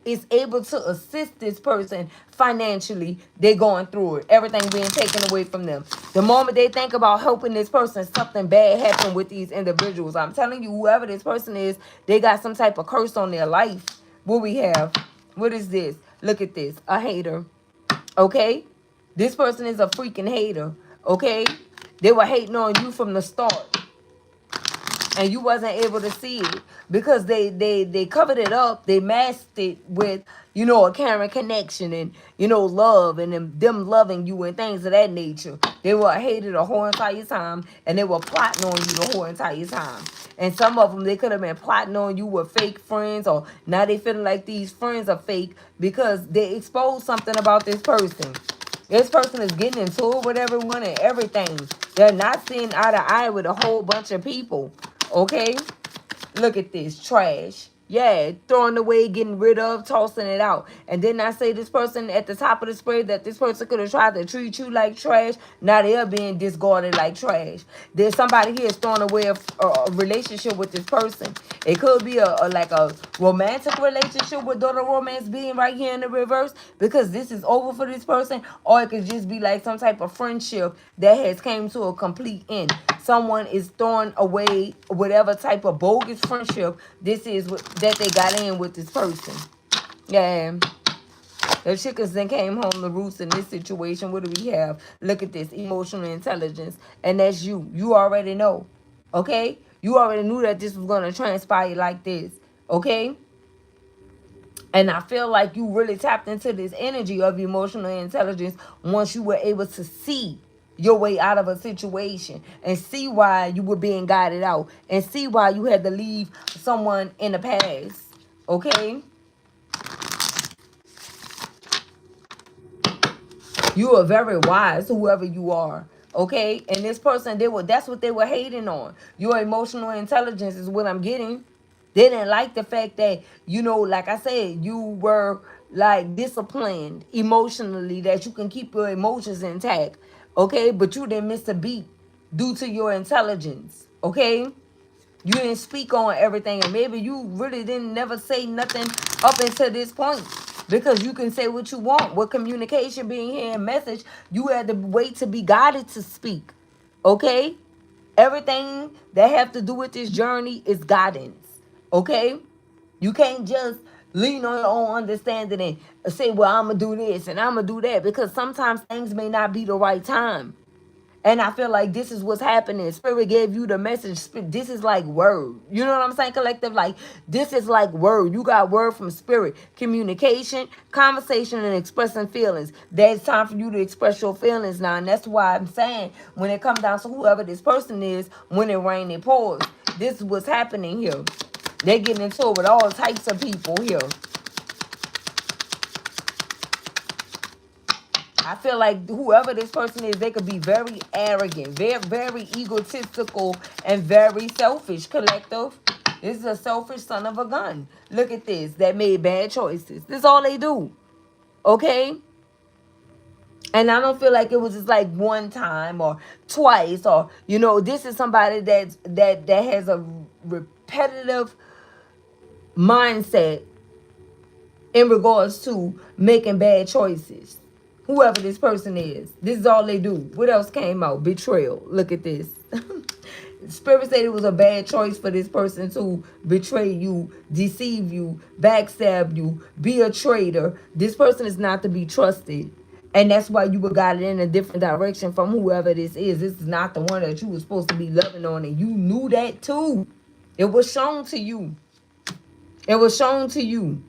is able to assist this person financially. They're going through it. Everything being taken away from them. The moment they think about helping this person, something bad happened with these individuals. I'm telling you, whoever this person is, they got some type of curse on their life. What we have? What is this? Look at this. A hater. Okay? This person is a freaking hater. Okay? They were hating on you from the start. And you wasn't able to see it. Because they covered it up. They masked it with, a caring connection and, love and them loving you and things of that nature. They were hated the whole entire time. And they were plotting on you the whole entire time. And some of them, they could have been plotting on you with fake friends. Or now they feeling like these friends are fake. Because they exposed something about this person. This person is getting into it with everyone and everything. They're not seeing eye to eye with a whole bunch of people. Okay? Look at this. Trash. Yeah, throwing away, getting rid of, tossing it out. And then I say this person at the top of the spread that this person could have tried to treat you like trash. Now they are being discarded like trash. There's somebody here is throwing away a relationship with this person. It could be like a romantic relationship with the romance being right here in the reverse because this is over for this person. Or it could just be like some type of friendship that has came to a complete end. Someone is throwing away whatever type of bogus friendship this is that they got in with this person. Yeah. The chickens then came home to roost in this situation. What do we have? Look at this. Emotional intelligence. And that's you. You already know. Okay? You already knew that this was going to transpire like this. Okay? And I feel like you really tapped into this energy of emotional intelligence once you were able to see your way out of a situation and see why you were being guided out and see why you had to leave someone in the past. Okay? You are very wise, whoever you are. Okay? And this person, that's what they were hating on. Your emotional intelligence is what I'm getting. They didn't like the fact that, like I said, you were like disciplined emotionally, that you can keep your emotions intact. Okay? But you didn't miss a beat due to your intelligence. Okay? You didn't speak on everything, and maybe you really didn't never say nothing up until this point. Because you can say what you want. With communication being here and message, you had to wait to be guided to speak. Okay? Everything that have to do with this journey is guidance. Okay? You can't just lean on your own understanding and say, well, I'm going to do this and I'm going to do that. Because sometimes things may not be the right time. And I feel like this is what's happening. Spirit gave you the message. This is like word. You know what I'm saying, collective? Like, this is like word. You got word from Spirit. Communication, conversation, and expressing feelings. There's time for you to express your feelings now. And that's why I'm saying when it comes down to whoever this person is, when it rains, it pours. This is what's happening here. They're getting into it with all types of people here. I feel like whoever this person is, they could be very arrogant, very, very egotistical, and very selfish. Collective. This is a selfish son of a gun. Look at this. That made bad choices. This is all they do. Okay? And I don't feel like it was just like one time or twice, or this is somebody that has a repetitive mindset in regards to making bad choices. Whoever this person is, this is all they do. What else came out? Betrayal. Look at this. Spirit said it was a bad choice for this person to betray you, deceive you, backstab you, be a traitor. This person is not to be trusted. And that's why you were guided in a different direction from whoever this is. This is not the one that you were supposed to be loving on, and you knew that too. It was shown to you. It was shown to you.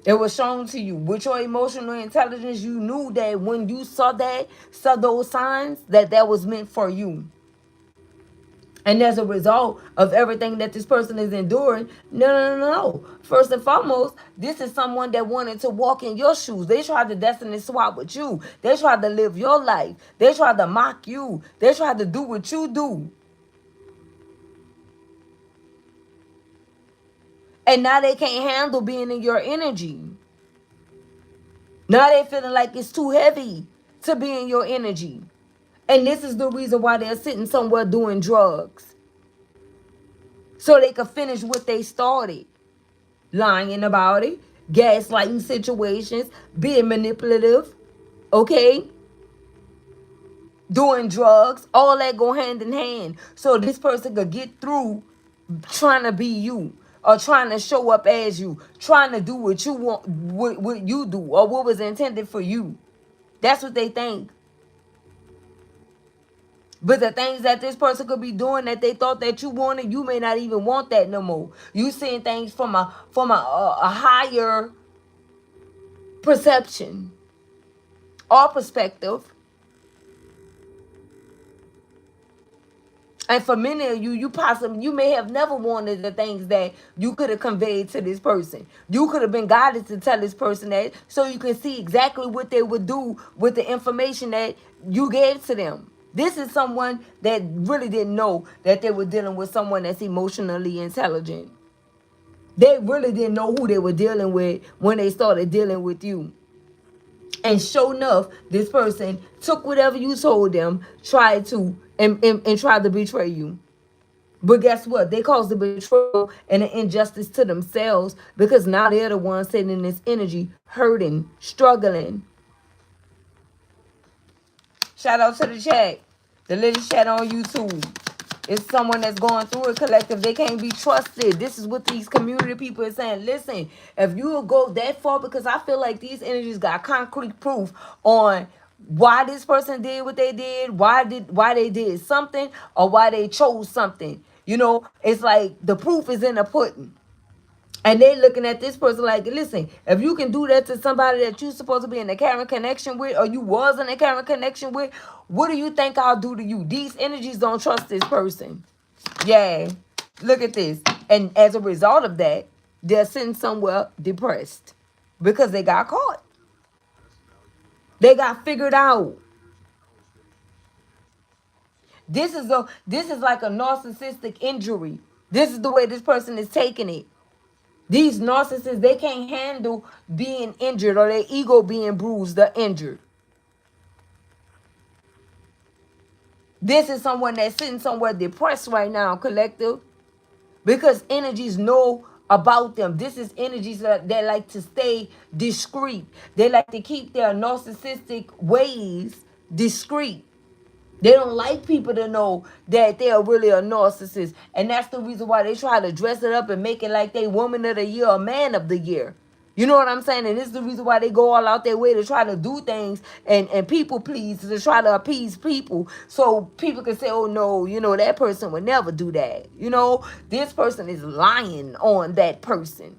It was shown to you. With your emotional intelligence, you knew that when you saw those signs, that was meant for you. And as a result of everything that this person is enduring, no. First and foremost, this is someone that wanted to walk in your shoes. They tried to destiny swap with you. They tried to live your life. They tried to mock you. They tried to do what you do. And now they can't handle being in your energy. Now they feeling like it's too heavy to be in your energy. And this is the reason why they're sitting somewhere doing drugs. So they could finish what they started. Lying about it, gaslighting situations, being manipulative, okay? Doing drugs, all that go hand in hand. So this person could get through trying to be you, or trying to show up as you, trying to do what you want, what you do, or what was intended for you. That's what they think. But the things that this person could be doing that they thought that you wanted, you may not even want that no more. You seeing things from a higher perception or perspective. And for many of you, you may have never wanted the things that you could have conveyed to this person. You could have been guided to tell this person that, so you can see exactly what they would do with the information that you gave to them. This is someone that really didn't know that they were dealing with someone that's emotionally intelligent. They really didn't know who they were dealing with when they started dealing with you. And sure enough, this person took whatever you told them, tried to betray you. But guess what? They caused the betrayal and the injustice to themselves, because now they're the ones sitting in this energy, hurting, struggling. Shout out to the chat. The little chat on YouTube. It's someone that's going through a collective. They can't be trusted. This is what these community people are saying. Listen, if you will go that far, because I feel like these energies got concrete proof on why this person did what they did, why they did something, or why they chose something. It's like the proof is in the pudding. And they looking at this person like, listen, if you can do that to somebody that you're supposed to be in a current connection with, or you was in a current connection with, what do you think I'll do to you? These energies don't trust this person. Yeah, look at this. And as a result of that, they're sitting somewhere depressed because they got caught. They got figured out. This is like a narcissistic injury. This is the way this person is taking it. These narcissists, they can't handle being injured, or their ego being bruised or injured. This is someone that's sitting somewhere depressed right now, collective, because energies know about them. This is energies that like to stay discreet. They like to keep their narcissistic ways discreet. They don't like people to know that they are really a narcissist. And that's the reason why they try to dress it up and make it like they woman of the year or man of the year. You know what I'm saying? And this is the reason why they go all out their way to try to do things and people please, to try to appease people. So people can say, oh no, that person would never do that. This person is lying on that person.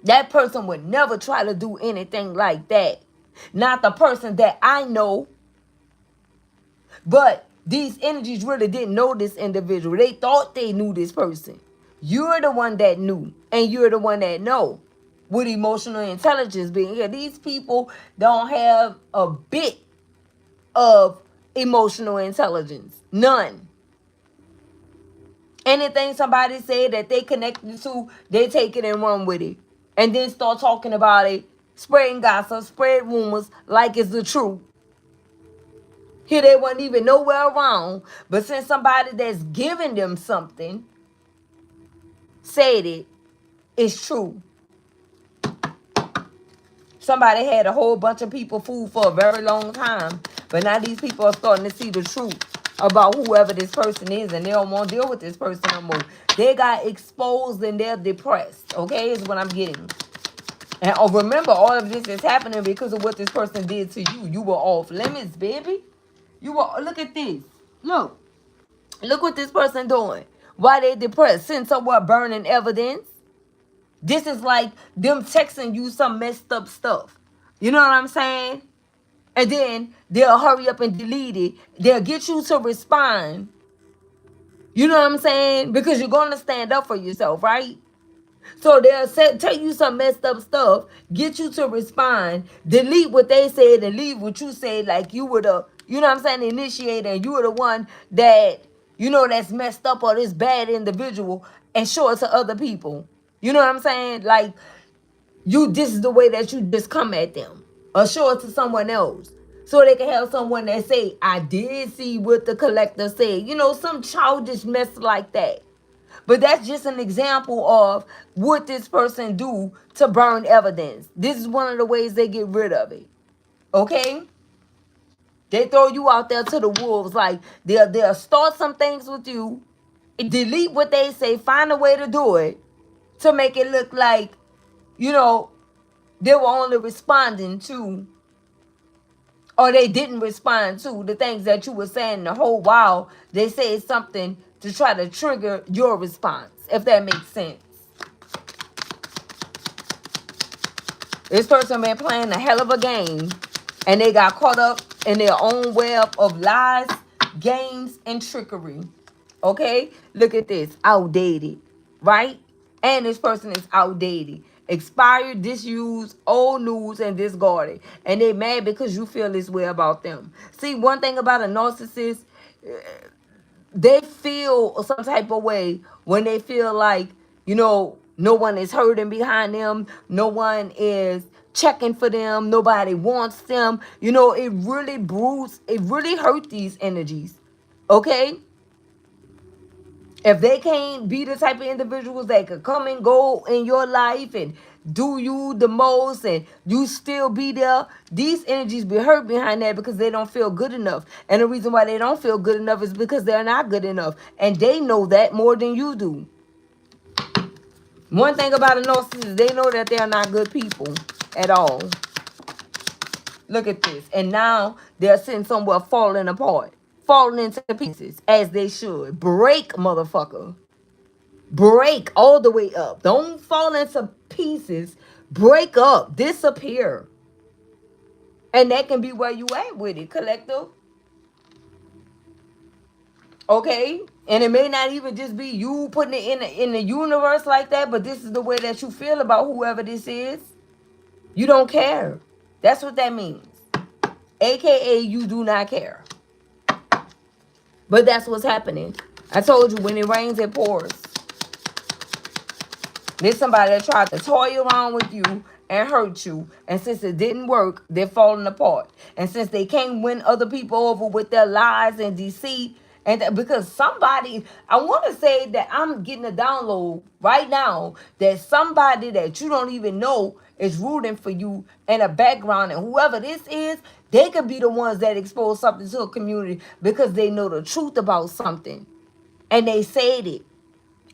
That person would never try to do anything like that. Not the person that I know. But these energies really didn't know this individual. They thought they knew this person. You're the one that knew, and you're the one that know. with emotional intelligence being here. These people don't have a bit of emotional intelligence. None. Anything somebody said that they connected to, they take it and run with it. And then start talking about it, spreading gossip, spread rumors like it's the truth. Here they weren't even nowhere around, but since somebody that's giving them something said it, it's true. Somebody had a whole bunch of people fooled for a very long time, but now these people are starting to see the truth about whoever this person is, and they don't want to deal with this person no more. They got exposed and they're depressed, okay, is what I'm getting. And remember, all of this is happening because of what this person did to you. You were off limits, baby. You were, look at this. Look what this person doing. Why they depressed? Send somewhere burning evidence. This is like them texting you some messed up stuff. You know what I'm saying? And then they'll hurry up and delete it. They'll get you to respond. You know what I'm saying? Because you're going to stand up for yourself, right? So they'll tell you some messed up stuff, get you to respond, delete what they said and leave what you said, like you were the, you know what I'm saying, initiator, and you were the one that, you know, that's messed up, or this bad individual, and show it to other people. You know what I'm saying? Like, this is the way that you just come at them, or show it to someone else. So they can have someone that say, I did see what the collector said. You know, some childish mess like that. But that's just an example of what this person do to burn evidence. This is one of the ways they get rid of it. Okay? They throw you out there to the wolves. Like, they'll start some things with you, delete what they say, find a way to do it to make it look like, you know, they were only responding to, or they didn't respond to the things that you were saying the whole while. They said something to try to trigger your response, if that makes sense. This person been playing a hell of a game, and they got caught up in their own web of lies, games, and trickery. Okay? Look at this. Outdated. Right? And this person is outdated. Expired, disused, old news, and discarded. And they mad because you feel this way about them. See, one thing about a narcissist, they feel some type of way when they feel like, you know, no one is hurting behind them. No one is checking for them. Nobody wants them. You know, it really hurt these energies. Okay? If they can't be the type of individuals that could come and go in your life and do you the most and you still be there, these energies be hurt behind that because they don't feel good enough. And the reason why they don't feel good enough is because they're not good enough. And they know that more than you do. One thing about a narcissist, they know that they're not good people at all. Look at this. And now they're sitting somewhere falling apart, falling into pieces, as they should. Break, motherfucker. Break all the way up. Don't fall into pieces. Break up. Disappear. And that can be where you at with it, collective. Okay? And it may not even just be you putting it in the universe like that, but this is the way that you feel about whoever this is. You don't care. That's what that means. AKA, you do not care. But that's what's happening. I told you, when it rains, it pours. There's somebody that tried to toy around with you and hurt you. And since it didn't work, they're falling apart. And since they can't win other people over with their lies and deceit, and because somebody, I want to say that I'm getting a download right now that somebody that you don't even know is rooting for you in a background. And whoever this is, they could be the ones that expose something to a community because they know the truth about something. And they said it.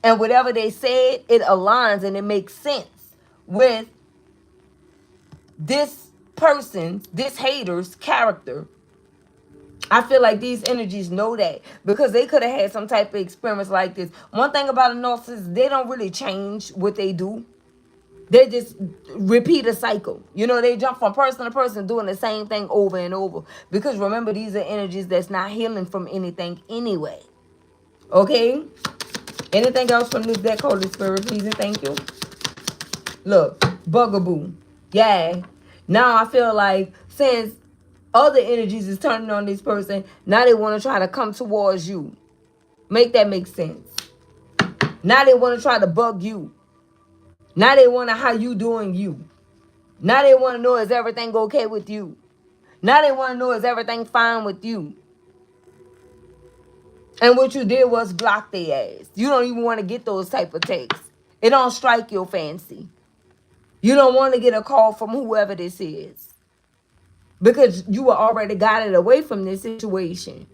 And whatever they said, it aligns and it makes sense with this person's, this hater's character. I feel like these energies know that because they could have had some type of experience like this. One thing about a narcissist, they don't really change what they do. They just repeat a cycle. You know, they jump from person to person doing the same thing over and over. Because remember, these are energies that's not healing from anything anyway. Okay? Anything else from this deck, Holy Spirit, please and thank you. Look, Bugaboo. Yeah. Now I feel like since other energies is turning on this person, now they want to try to come towards you. Make that make sense. Now they want to try to bug you. Now they want to how you doing you. Now they want to know is everything okay with you. Now they want to know is everything fine with you. And what you did was block their ass. You don't even want to get those type of texts. It don't strike your fancy. You don't want to get a call from whoever this is. Because you were already got it away from this situation.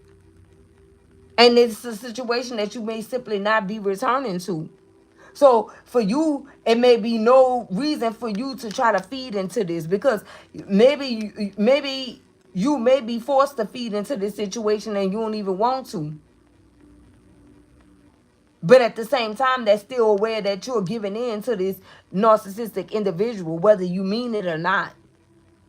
And it's a situation that you may simply not be returning to. So for you, it may be no reason for you to try to feed into this because maybe you may be forced to feed into this situation and you don't even want to. But at the same time, they're still aware that you're giving in to this narcissistic individual, whether you mean it or not,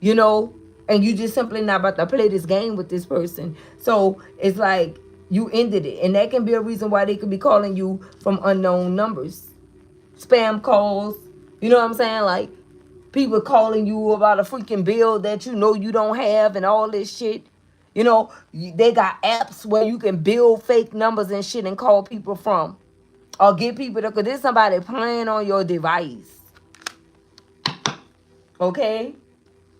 you know, and you just simply not about to play this game with this person. So it's like you ended it. And that can be a reason why they could be calling you from unknown numbers. Spam calls, you know what I'm saying? Like people calling you about a freaking bill that you know you don't have and all this shit. You know, they got apps where you can build fake numbers and shit and call people from. Or get people to, because there's somebody playing on your device. Okay?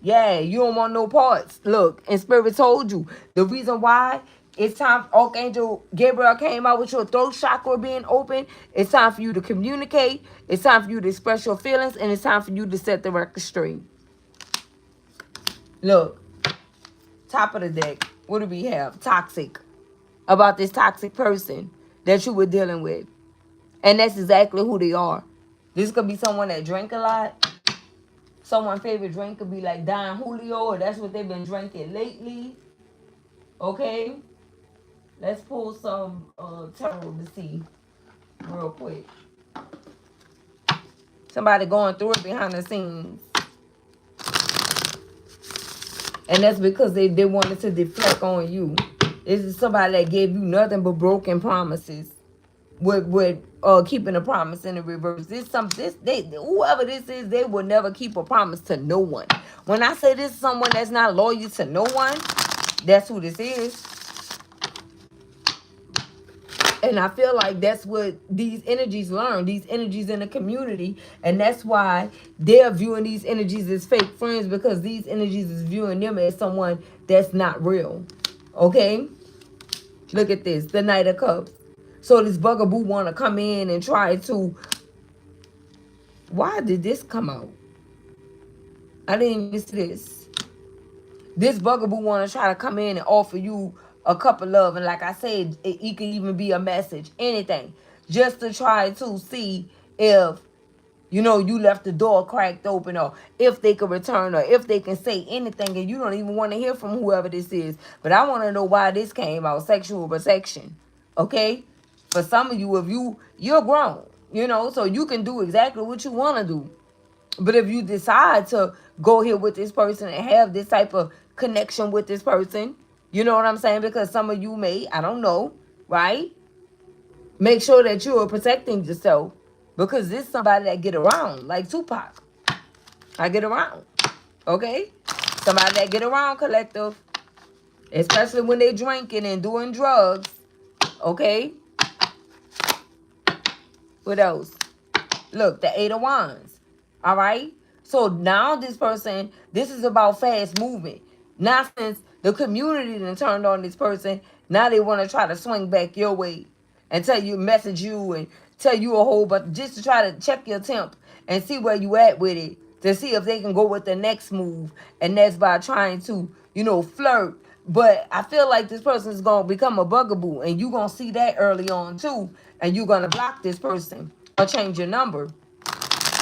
Yeah, you don't want no parts. Look, and Spirit told you the reason why it's time. Archangel Gabriel came out with your throat chakra being open. It's time for you to communicate. It's time for you to express your feelings, and it's time for you to set the record straight. Look, top of the deck. What do we have? Toxic. About this toxic person that you were dealing with, and that's exactly who they are. This could be someone that drank a lot. Someone's favorite drink could be like Don Julio, or that's what they've been drinking lately. Okay? Let's pull some tarot to see real quick. Somebody going through it behind the scenes. And that's because they wanted to deflect on you. This is somebody that gave you nothing but broken promises. With keeping a promise in the reverse. Whoever this is, they will never keep a promise to no one. When I say this is someone that's not loyal to no one, that's who this is. And I feel like that's what these energies learn, these energies in the community. And that's why they're viewing these energies as fake friends, because these energies is viewing them as someone that's not real. Okay? Look at this, the Knight of Cups. So this bugaboo want to come in and try to... Why did this come out? I didn't miss this. This bugaboo want to try to come in and offer you a cup of love. And like I said, it could even be a message, anything. Just to try to see if, you know, you left the door cracked open, or if they could return, or if they can say anything, and you don't even want to hear from whoever this is. But I want to know why this came out, sexual protection. Okay? For some of you, if you're grown, you know, so you can do exactly what you want to do. But if you decide to go here with this person and have this type of connection with this person, you know what I'm saying? Because some of you may, I don't know, right? Make sure that you are protecting yourself, because this is somebody that get around, like Tupac. I get around, okay? Somebody that get around, collective, especially when they drinking and doing drugs, okay? What else? Look, the Eight of Wands. All right? So now this person, this is about fast movement. Now since the community done turned on this person, now they want to try to swing back your way and tell you, message you and tell you a whole bunch, just to try to check your temp and see where you at with it, to see if they can go with the next move. And that's by trying to, you know, flirt. But I feel like this person is going to become a bugaboo, and you're going to see that early on too. And you're going to block this person or change your number.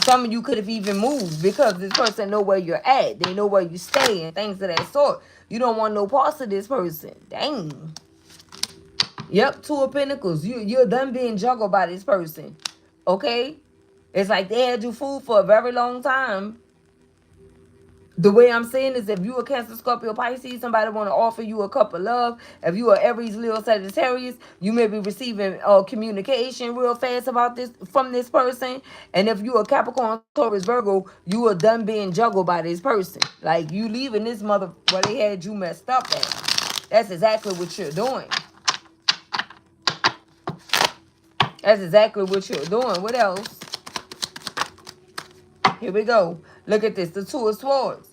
Some of you could have even moved, because this person know where you're at. They know where you stay and things of that sort. You don't want no parts of this person. Dang. Yep, Two of Pentacles. You're done being juggled by this person. Okay? It's like they had you fooled for a very long time. The way I'm saying is, if you a Cancer, Scorpio, Pisces, somebody want to offer you a cup of love. If you are Aries, Leo, Sagittarius, you may be receiving communication real fast about this from this person. And if you a Capricorn, Taurus, Virgo, you are done being juggled by this person. Like, you leaving this mother where they had you messed up at. That's exactly what you're doing. That's exactly what you're doing. What else? Here we go. Look at this. The Two of Swords.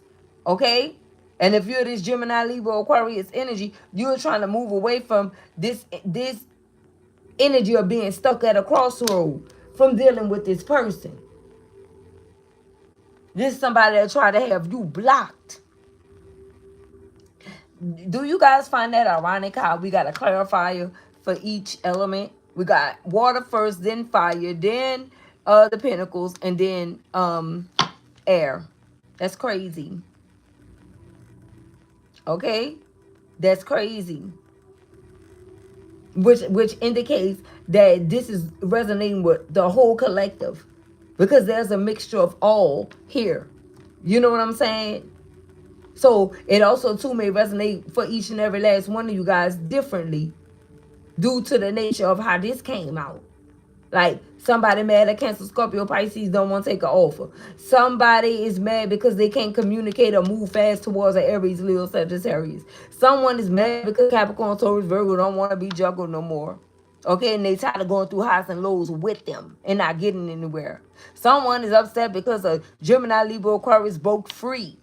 Okay? And if you're this Gemini, Libra, Aquarius energy, you're trying to move away from this energy of being stuck at a crossroad, from dealing with this person. This is somebody that try to have you blocked. Do you guys find that ironic how we got a clarifier for each element? We got water first, then fire, then the pentacles, and then air. That's crazy. Okay? That's crazy. Which indicates that this is resonating with the whole collective, because there's a mixture of all here. You know what I'm saying? So it also too may resonate for each and every last one of you guys differently, due to the nature of how this came out. Like, somebody mad at Cancer, Scorpio, Pisces don't want to take an offer. Somebody is mad because they can't communicate or move fast towards an Aries, Leo, Sagittarius. Someone is mad because Capricorn, Taurus, Virgo don't want to be juggled no more. Okay, and they tired of going through highs and lows with them and not getting anywhere. Someone is upset because a Gemini, Libra, Aquarius broke free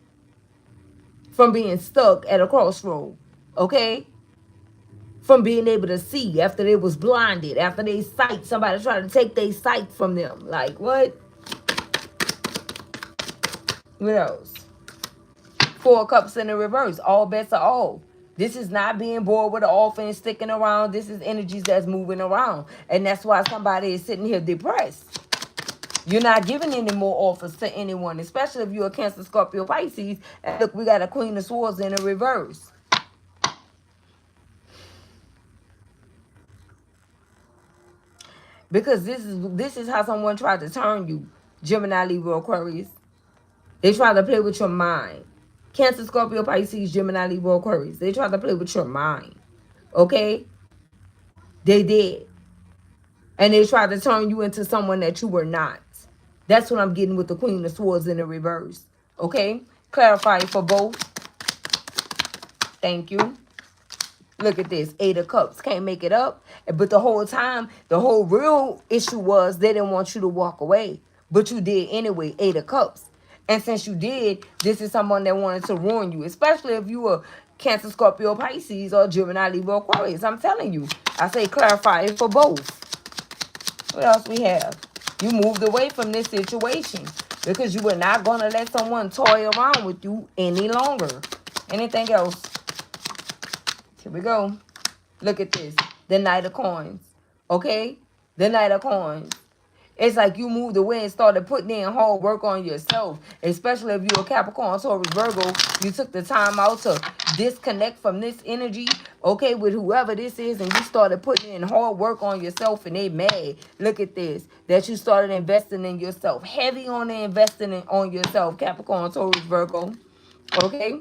from being stuck at a crossroad. Okay? From being able to see after they was blinded, after they sight, somebody tried to take their sight from them. Like, what? What else? Four of Cups in the reverse. All bets are off. This is not being bored with the offense, sticking around. This is energies that's moving around. And that's why somebody is sitting here depressed. You're not giving any more offers to anyone, especially if you're a Cancer, Scorpio, Pisces. And look, we got a Queen of Swords in the reverse. Because this is how someone tried to turn you, Gemini, Libra, Aquarius. They try to play with your mind. Cancer, Scorpio, Pisces, Gemini, Libra, Aquarius. They try to play with your mind. Okay? They did. And they tried to turn you into someone that you were not. That's what I'm getting with the Queen of Swords in the reverse. Okay? Clarify for both. Thank you. Look at this. Eight of Cups. Can't make it up. But the whole time, the whole real issue was they didn't want you to walk away. But you did anyway. Eight of Cups. And since you did, this is someone that wanted to ruin you. Especially if you were Cancer, Scorpio, Pisces, or Gemini, Libra, Aquarius. I'm telling you. I say clarify it for both. What else we have? You moved away from this situation because you were not going to let someone toy around with you any longer. Anything else? Here we go. Look at this. The Knight of Coins. Okay? The Knight of Coins. It's like you moved away and started putting in hard work on yourself. Especially if you're a Capricorn, Taurus, Virgo. You took the time out to disconnect from this energy, okay, with whoever this is. And you started putting in hard work on yourself. And they mad. Look at this. That you started investing in yourself. Heavy on the investing on yourself. Capricorn, Taurus, Virgo. Okay?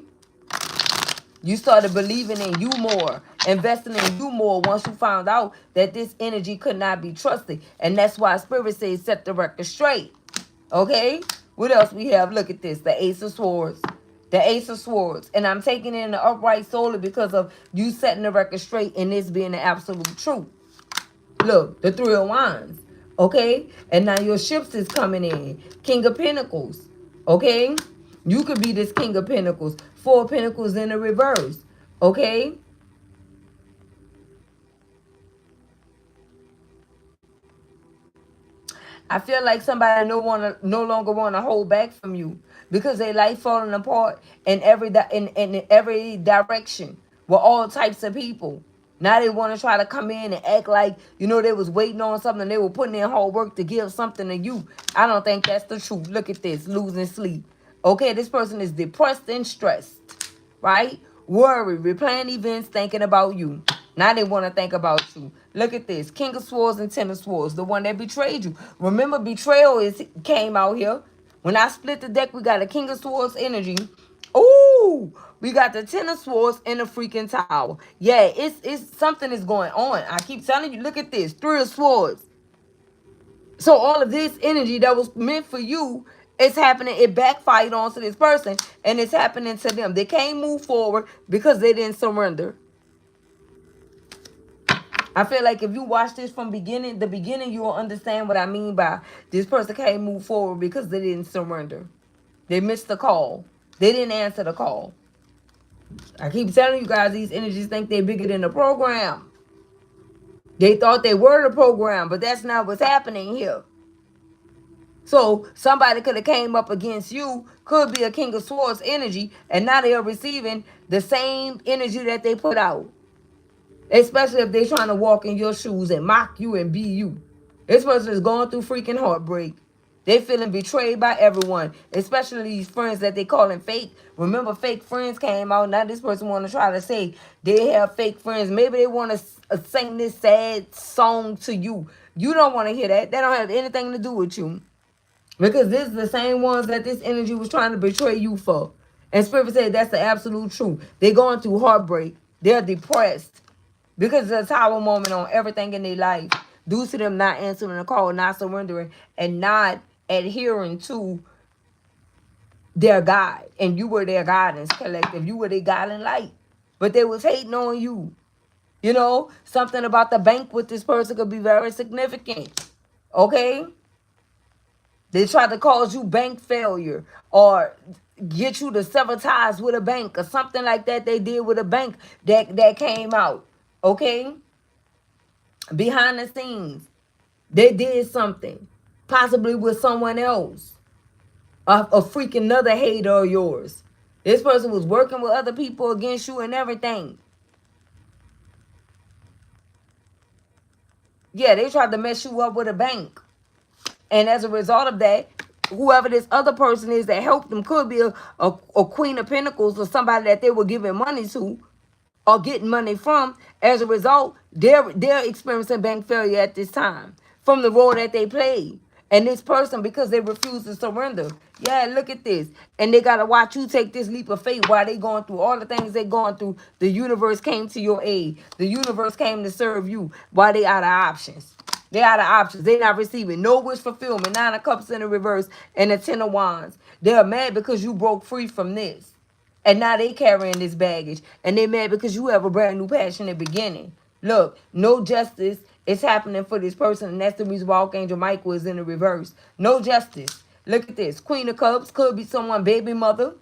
You started believing in you more, investing in you more once you found out that this energy could not be trusted. And that's why Spirit says set the record straight. Okay? What else we have? Look at this. The Ace of Swords. The Ace of Swords. And I'm taking in the upright solely because of you setting the record straight and this being the absolute truth. Look, the Three of Wands. Okay? And now your ships is coming in. King of Pentacles. Okay? You could be this King of Pentacles. Four of Pentacles in the reverse. Okay? I feel like somebody no longer want to hold back from you because they life falling apart in every direction with all types of people. Now they want to try to come in and act like, you know, they was waiting on something. They were putting in hard work to give something to you. I don't think that's the truth. Look at this. Losing sleep. Okay, this person is depressed and stressed. Right? Worried. Replaying events, thinking about you. Now they want to think about you. Look at this. King of Swords and Ten of Swords. The one that betrayed you. Remember, betrayal came out here. When I split the deck, we got a King of Swords energy. Woo! We got the Ten of Swords in the freaking tower. Yeah, it's something is going on. I keep telling you, look at this. Three of Swords. So all of this energy that was meant for you is happening. It backfired onto this person, and it's happening to them. They can't move forward because they didn't surrender. I feel like if you watch this from the beginning, you will understand what I mean by this person can't move forward because they didn't surrender. They missed the call. They didn't answer the call. I keep telling you guys, these energies think they're bigger than the program. They thought they were the program, but that's not what's happening here. So somebody could have came up against you, could be a King of Swords energy, and now they are receiving the same energy that they put out. Especially if they're trying to walk in your shoes and mock you and be you. This person is going through freaking heartbreak. They feeling betrayed by everyone, especially these friends that they calling fake. Remember, fake friends came out. Now this person want to try to say they have fake friends. Maybe they want to sing this sad song to you. You don't want to hear that. That don't have anything to do with you. Because this is the same ones that this energy was trying to betray you for. And Spirit said that's the absolute truth. They're going through heartbreak. They're depressed. Because it's a tower moment on everything in their life. Due to them not answering the call, not surrendering, and not adhering to their God. And you were their guidance collective. You were their guiding light. But they was hating on you. You know, something about the bank with this person could be very significant. Okay? They tried to cause you bank failure or get you to sever ties with a bank or something like that they did with a bank that came out. Okay? Behind the scenes, they did something, possibly with someone else, a freaking another hater of yours. This person was working with other people against you and everything. Yeah, they tried to mess you up with a bank. And as a result of that, whoever this other person is that helped them could be a Queen of Pentacles or somebody that they were giving money to or getting money from. As a result, they're experiencing bank failure at this time from the role that they played. And this person, because they refuse to surrender. Yeah, look at this. And they got to watch you take this leap of faith while they going through all the things they going through. The universe came to your aid. The universe came to serve you while they out of options. They out of options. They not receiving no wish fulfillment. 9 of Cups in the reverse and the 10 of Wands. They're mad because you broke free from this. And now they carrying this baggage. And they mad because you have a brand new passionate beginning. Look, no justice is happening for this person. And that's the reason why Archangel Michael is in the reverse. No justice. Look at this. Queen of Cups could be someone baby mother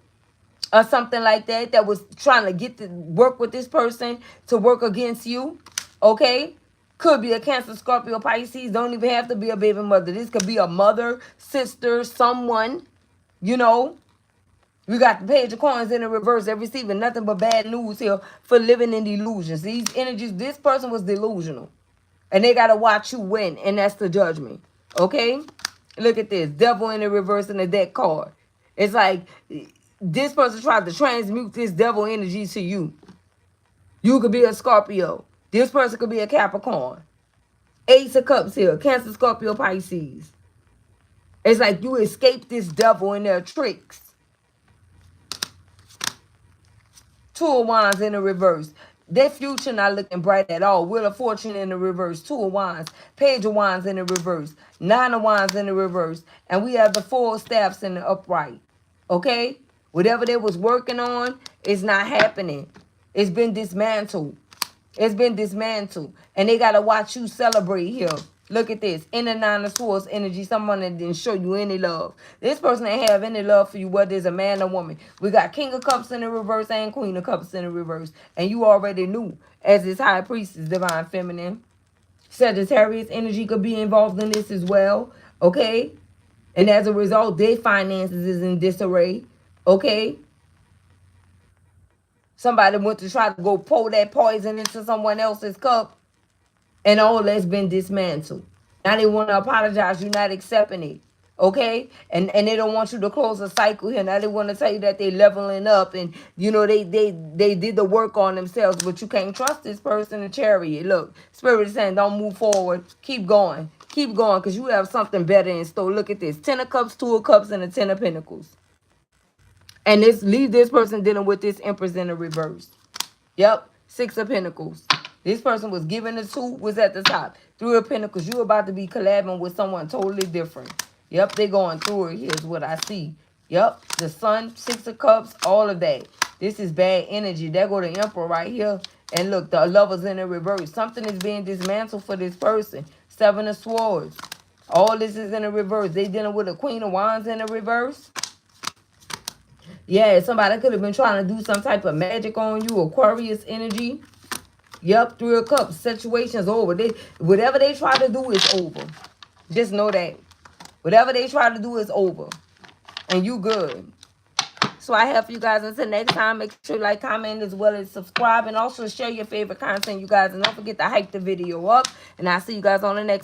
or something like that that was trying to get to work with this person to work against you. Okay? Could be a Cancer, Scorpio, Pisces. Don't even have to be a baby mother. This could be a mother, sister, someone. You know. We got the Page of Coins in the reverse. They're receiving nothing but bad news here for living in delusions. These energies, this person was delusional. And they got to watch you win. And that's the Judgment. Okay? Look at this. Devil in the reverse in the deck card. It's like this person tried to transmute this devil energy to you. You could be a Scorpio. This person could be a Capricorn. Ace of Cups here. Cancer, Scorpio, Pisces. It's like you escaped this devil and their tricks. 2 of Wands in the reverse. Their future not looking bright at all. Wheel of Fortune in the reverse. 2 of Wands. Page of Wands in the reverse. 9 of Wands in the reverse. And we have the 4 of Staffs in the upright. Okay? Whatever they was working on is not happening. It's been dismantled. It's been dismantled. And they got to watch you celebrate here. Look at this. In the 9 of Swords energy, someone that didn't show you any love. This person ain't have any love for you, whether it's a man or woman. We got King of Cups in the reverse and Queen of Cups in the reverse. And you already knew, as this High Priestess, Divine Feminine. Sagittarius energy could be involved in this as well. Okay? And as a result, their finances is in disarray. Okay? Somebody went to try to go pour that poison into someone else's cup. And all that's been dismantled. Now they want to apologize. You're not accepting it. Okay? And they don't want you to close a cycle here. Now they want to tell you that they leveling up. And, you know, they did the work on themselves. But you can't trust this person in Chariot. Look, Spirit is saying don't move forward. Keep going. Keep going because you have something better in store. Look at this. 10 of Cups, 2 of Cups, and the 10 of Pentacles. And this leave this person dealing with this Empress in the reverse. Yep, Six of Pentacles. This person was given the two, was at the top. Three of Pentacles, you about to be collabing with someone totally different. Yep, they going through it. Here's what I see. Yep, the Sun, Six of Cups, all of that. This is bad energy. There go the Emperor right here. And look, the Lovers in the reverse. Something is being dismantled for this person. Seven of Swords. All this is in the reverse. They dealing with a Queen of Wands in the reverse. Yeah, somebody could have been trying to do some type of magic on you. Aquarius energy. Yep, Three of Cups. Situation's over. Whatever they try to do is over. Just know that. Whatever they try to do is over. And you good. So I have for you guys until next time. Make sure you like, comment, as well as subscribe. And also share your favorite content, you guys. And don't forget to hype the video up. And I'll see you guys on the next one.